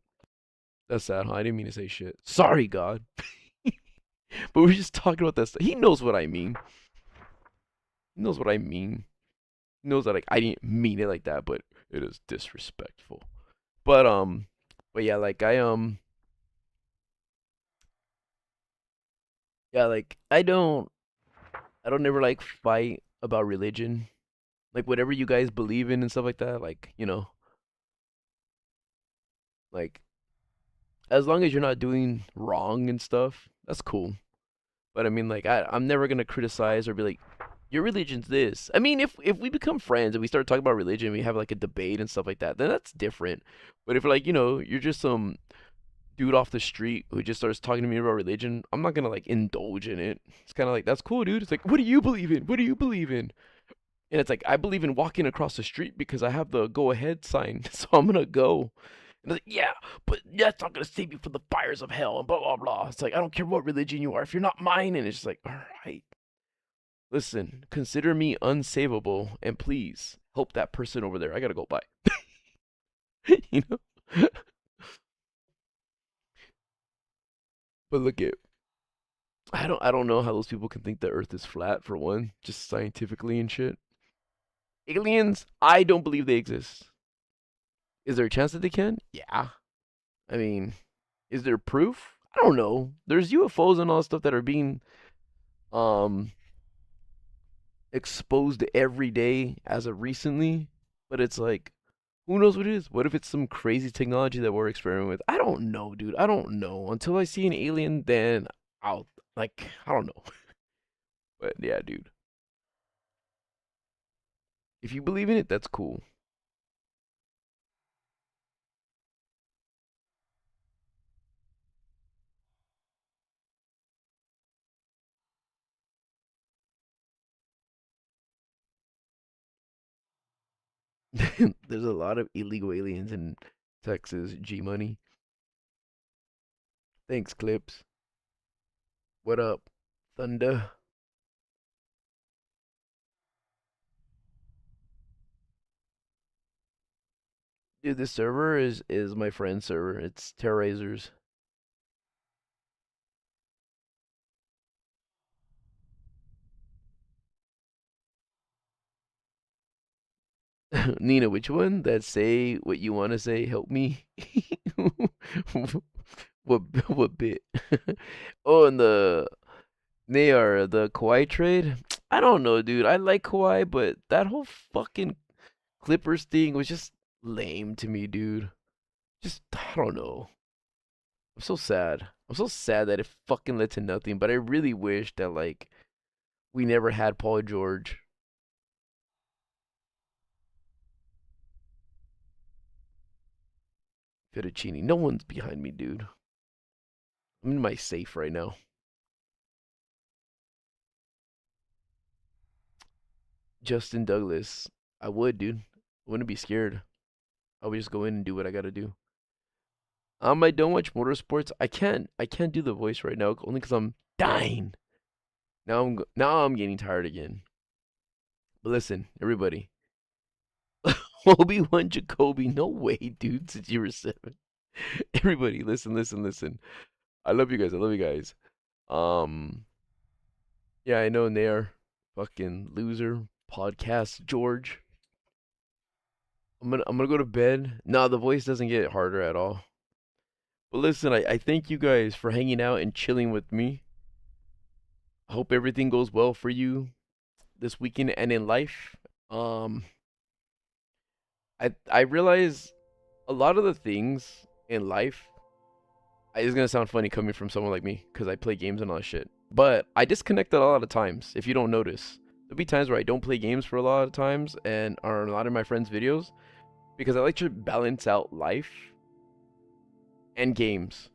That's sad, huh? I didn't mean to say shit. Sorry, God. But we were just talking about that stuff. He knows what I mean. He knows what I mean. He knows that like I didn't mean it like that, but it is disrespectful. But but yeah, like yeah, like I don't ever like fight about religion. Like whatever you guys believe in and stuff like that, like, like as long as you're not doing wrong and stuff, that's cool. But I mean, like, I'm never gonna criticize or be like, your religion's this. I mean, if we become friends and we start talking about religion, we have like a debate and stuff like that, then that's different. But if like, you're just some dude off the street who just starts talking to me about religion, I'm not gonna like indulge in it. It's kind of like, that's cool, dude. It's like, what do you believe in? What do you believe in? And it's like, I believe in walking across the street because I have the go ahead sign, so I'm gonna go. And it's like, yeah, but that's not gonna save you from the fires of hell and blah blah blah. It's like, I don't care what religion you are, if you're not mine. And it's just like, all right, listen, consider me unsavable, and please help that person over there. I gotta go by. you know. But look at, I don't know how those people can think the Earth is flat for one, just scientifically and shit. Aliens, I don't believe they exist. Is there a chance that they can? Yeah. I mean, is there proof? I don't know. There's UFOs and all that stuff that are being um exposed every day as of recently, but it's like, who knows what it is? What if it's some crazy technology that we're experimenting with? I don't know, dude. I don't know. Until I see an alien, then I'll like I don't know. But yeah, dude. If you believe in it, that's cool. There's a lot of illegal aliens in Texas, G Money. Thanks, Clips. What up, Thunder? Dude, this server is my friend's server. It's Terrorizers. Nina, which one? That say what you want to say. Help me. what bit? Oh, and they are the Kawhi trade. I don't know, dude. I like Kawhi, but that whole fucking Clippers thing was just lame to me, dude. Just I don't know. I'm so sad. I'm so sad that it fucking led to nothing. But I really wish that like we never had Paul George. Fettuccine. No one's behind me, dude. I'm in my safe right now. Justin Douglas. I would, dude. I wouldn't be scared. I would just go in and do what I gotta do. I don't watch motorsports. I can't do the voice right now only because I'm dying. Now I'm getting tired again. But listen, everybody. Obi-Wan Jacoby, no way, dude, since you were 7. Everybody, listen. I love you guys. I love you guys. Um, yeah, I know Nair, fucking loser, podcast George. I'm gonna go to bed. Nah, the voice doesn't get harder at all. But listen, I thank you guys for hanging out and chilling with me. I hope everything goes well for you this weekend and in life. Um, I realize a lot of the things in life. It's gonna sound funny coming from someone like me because I play games and all that shit. But I disconnect a lot of times. If you don't notice, there'll be times where I don't play games for a lot of times and are in a lot of my friends' videos because I like to balance out life and games.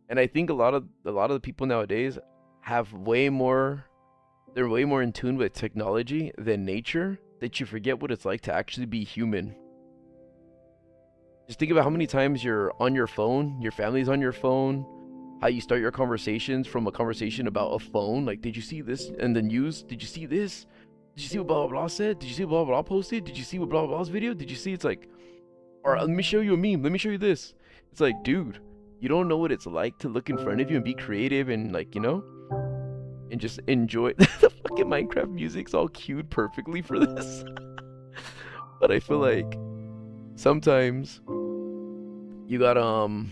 And I think a lot of the people nowadays have way more. They're way more in tune with technology than nature that you forget what it's like to actually be human. Just think about how many times you're on your phone, your family's on your phone, how you start your conversations from a conversation about a phone. Like, did you see this in the news? Did you see this? Did you see what blah blah blah said? Did you see what blah blah posted? Did you see what blah blah blah's video? Did you see? It's like, or let me show you a meme. Let me show you this. It's like, dude, you don't know what it's like to look in front of you and be creative and like, and just enjoy. The fucking Minecraft music's all cued perfectly for this. But I feel like sometimes you gotta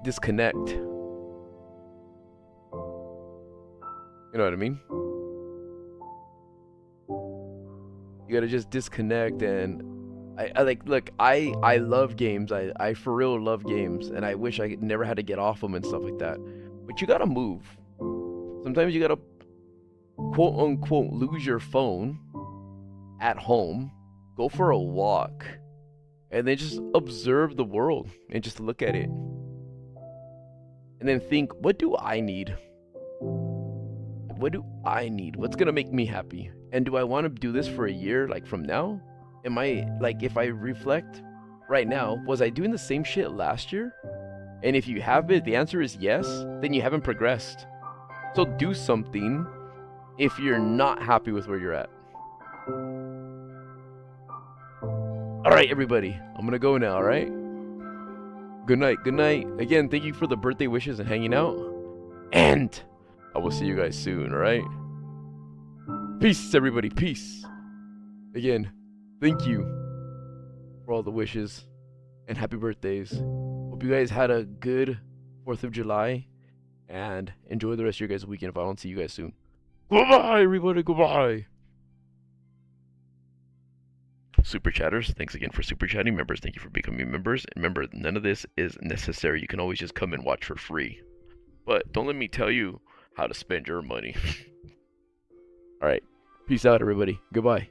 disconnect. You know what I mean? You gotta just disconnect and I like look, I love games. I for real love games and I wish I never had to get off them and stuff like that. But you gotta move. Sometimes you gotta quote unquote lose your phone at home, go for a walk, and then just observe the world and just look at it. And then think, what do I need? What do I need? What's gonna make me happy? And do I want to do this for a year, like from now? Am I, like, if I reflect right now, was I doing the same shit last year? And if you have it, the answer is yes, then you haven't progressed. So do something if you're not happy with where you're at. All right, everybody, I'm gonna go now, all right? Good night, good night. Again, thank you for the birthday wishes and hanging out. And I will see you guys soon, all right? Peace, everybody, peace. Again, thank you for all the wishes and happy birthdays. Hope you guys had a good 4th of July and enjoy the rest of your guys' weekend if I don't see you guys soon. Goodbye, everybody. Goodbye. Super chatters, thanks again for super chatting. Members, thank you for becoming members. And remember, none of this is necessary. You can always just come and watch for free. But don't let me tell you how to spend your money. Alright, peace out, everybody. Goodbye.